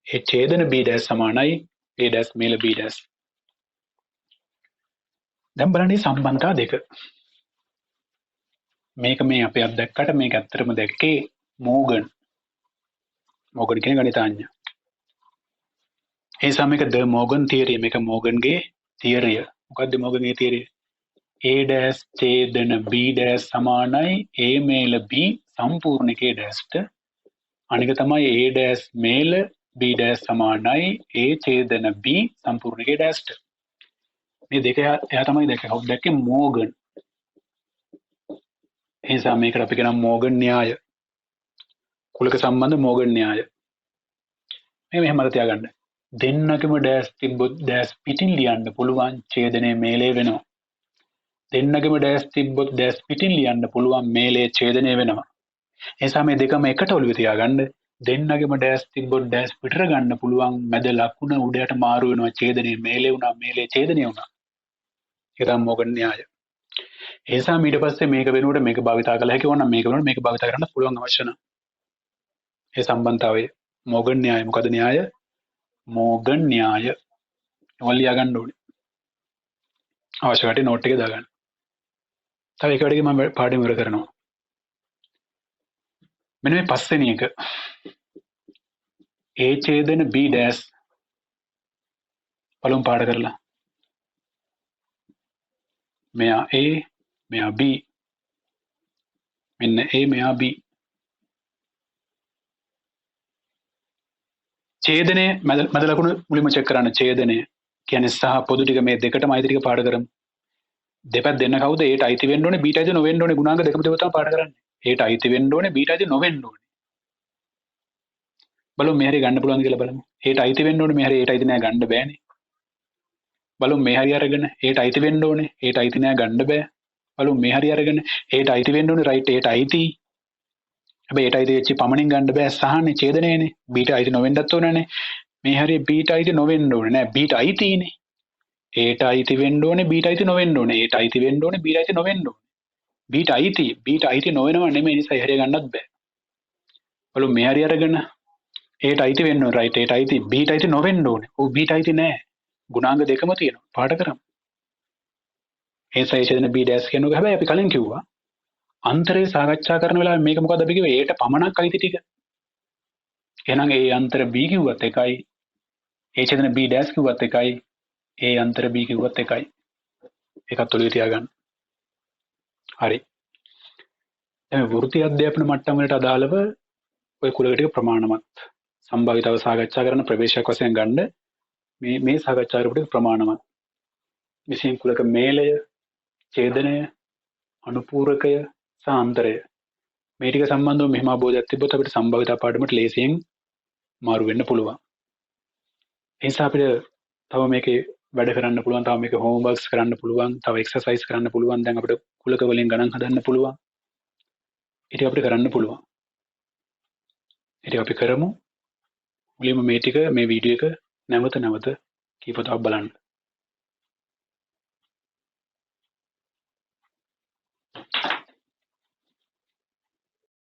A ඡේදන B dash සමානයි A dash මේල B dash. දැන් බලන්න සම්බන්ධතා දෙක. මේක මේ අපි අත්දැක්කට මේක ඇත්තටම දැක්කේ මෝගන්. මෝගන් කියන ගණිතඥයා. ඒ සමයක ද මෝගන් තියරිය මේක මෝගන්ගේ තියරිය. මොකක්ද මෝගන්ගේ තියරිය? A dash ඡේදන B dash සමානයි A මේල B සම්පූර්ණ K dash. අනික තමයි A dash මේල B dash සමානයි A ඡේදන B සම්පූර්ණ K dash. මේ දෙක එයා තමයි දැක්කේ. කවුද දැක්කේ? මෝගන්. ඒ නිසා මේකට අපි කියනවා මෝගන් න්‍යාය. කුලක සම්බන්ධ මෝගන් න්‍යාය. මේ මෙහෙම මතක තියාගන්න. දෙන්නකම ඩෑෂ් තිබ්බොත් ඩෑෂ් පිටින් ලියන්න පුළුවන් ඡේදනයේ මේලේ වෙනවා. දෙන්නකම ඩෑෂ් තිබ්බොත් ඩෑෂ් පිටින් ලියන්න පුළුවන් මේලේ ඡේදනය වෙනවා. ඒ නිසා මේ දෙකම එකට ඔළුවේ තියාගන්න. දෙන්නකම ඩෑෂ් තිබ්බොත් ඩෑෂ් පිටර ගන්න පුළුවන් මැද ලකුණ උඩයට මාරු වෙනවා ඡේදනයේ මේලේ වුණා මේලේ ඡේදනය වුණා. ඒක තමයි මෝගන් න්‍යාය. ඒ නිසා ඊට පස්සේ මේක වෙනුවට මේක භාවිතා කළ හැකි වුණා මේක වෙනුවට මේක භාවිතා කරන්න පුළුවන් අවශ්‍ය නැහැ. ඒ සම්බන්ධතාවය මෝගන් න්‍යාය. මොකද න්‍යාය? මෝගන් න්‍යාය. ඔයාලා ලියා ගන්න ඕනේ. අවශ්‍ය කට නෝට් එකේ දාගන්න. තව එක වැඩකින් මම පාඩම ඉවර කරනවා. මෙන්න මේ පස්වෙනි එක. A ඡේදන B dash බලමු පාඩ කරලා. මෙයා A මෙයා B මෙන්න A මෙයා B ඡේදනය මැද ලකුණු මුලින්ම චෙක් කරන්න. ඡේදනය කියන්නේ සහ පොදු ටික මේ දෙකටම අයිති ටික පාඩ කරමු. දෙපැත්ත දෙන්න කවුද? ඒට අයිති වෙන්න ඕනේ, බීට අයිති නොවෙන්න ඕනේ. ගුණාංග දෙකම දෙවතාව පාඩ කරන්නේ. ඒට අයිති වෙන්න ඕනේ, බීට අයිති නොවෙන්න ඕනේ. බලමු මේ හරිය ගන්න පුළුවන්ද කියලා බලමු. ඒට අයිති වෙන්න ඕනේ, මේ හරිය ඒට අයිති නෑ ගන්න බෑනේ. බලමු මේ හරිය අරගෙන ඒට අයිති වෙන්න ඕනේ, ඒට අයිති නෑ ගන්න බෑ. බලමු මේ හරිය අරගෙන ඒට අයිති වෙන්න ඕනේ, රයිට් ඒට අයිති. හැබැයි ඒට අයිති වෙච්ච පමණින් ගන්න බෑ. සහනේ ඡේදනයනේ. බීට අයිති නොවෙන්නත් ඕනනේ. මේ හරිය බීට අයිති නොවෙන්න ඕනේ නෑ. බීට අයිතිනේ. ඒට අයිති වෙන්න ඕනේ, බීට අයිති නොවෙන්න ඕනේ. ඒට අයිති වෙන්න ඕනේ, බීට අයිති නොවෙන්න ඕනේ. බීට අයිති, බීට අයිති නොවෙනව නෙමෙයි, නිසා හරිය ගන්නත් බෑ. බලමු මේ හරිය අරගෙන ඒට අයිති වෙන්න ඕනේ, රයිට් ඒට අයිති. බීට අයිති නොවෙන්න ඕනේ. ඔව් බීට අයිති නෑ. ගුණාංග දෙකම තියෙනවා. පාඩ කරමු. ඒ සයිෂයෙන් B ඩෑෂ් කියනක හැබැයි අපි කලින් කිව්වා අන්තරේ සාකච්ඡා කරන වෙලාවේ මේක මොකද අපි කිව්වේ ඒට පමණක් අයිති ටික. එහෙනම් ඒ අන්තර B කිව්වත් එකයි. ඒ ඡේදන B ඩෑෂ් කිව්වත් එකයි. ඒ අන්තර B කිව්වත් එකයි. ඒකත් ඔළුවේ තියාගන්න. හරි. දැන් වෘත්ති අධ්‍යාපන මට්ටම වලට අදාළව ඔය කුලක ටික ප්‍රමාණවත්. සම්භාවිතව සාකච්ඡා කරන ප්‍රවේශයක් වශයෙන් ගන්න මේ සාකච්ඡා කරපු ටික ප්‍රමාණවත්. විශේෂයෙන් කුලක මේලය, ඡේදනය, අනුපූරකය සහ අන්තරය මේ ටික සම්බන්ධව මෙහෙම අවබෝධයක් තිබ්බොත් අපිට සම්භාවිත පාඩමට ලේසියෙන් මාරු වෙන්න පුළුවන්. ඒ නිසා අපිට තව මේකේ වැඩ කරන්න පුළුවන්, තව මේකේ හෝම්වර්ක්ස් කරන්න පුළුවන්, තව එක්සර්සයිස් කරන්න පුළුවන්. දැන් අපිට කුලක වලින් ගණන් හදන්න පුළුවන්. ඒක අපිට කරන්න පුළුවන්. ඒක අපි කරමු. මුලින්ම මේ ටික මේ වීඩියෝ එක නැවත කීපතාවක් බලන්න.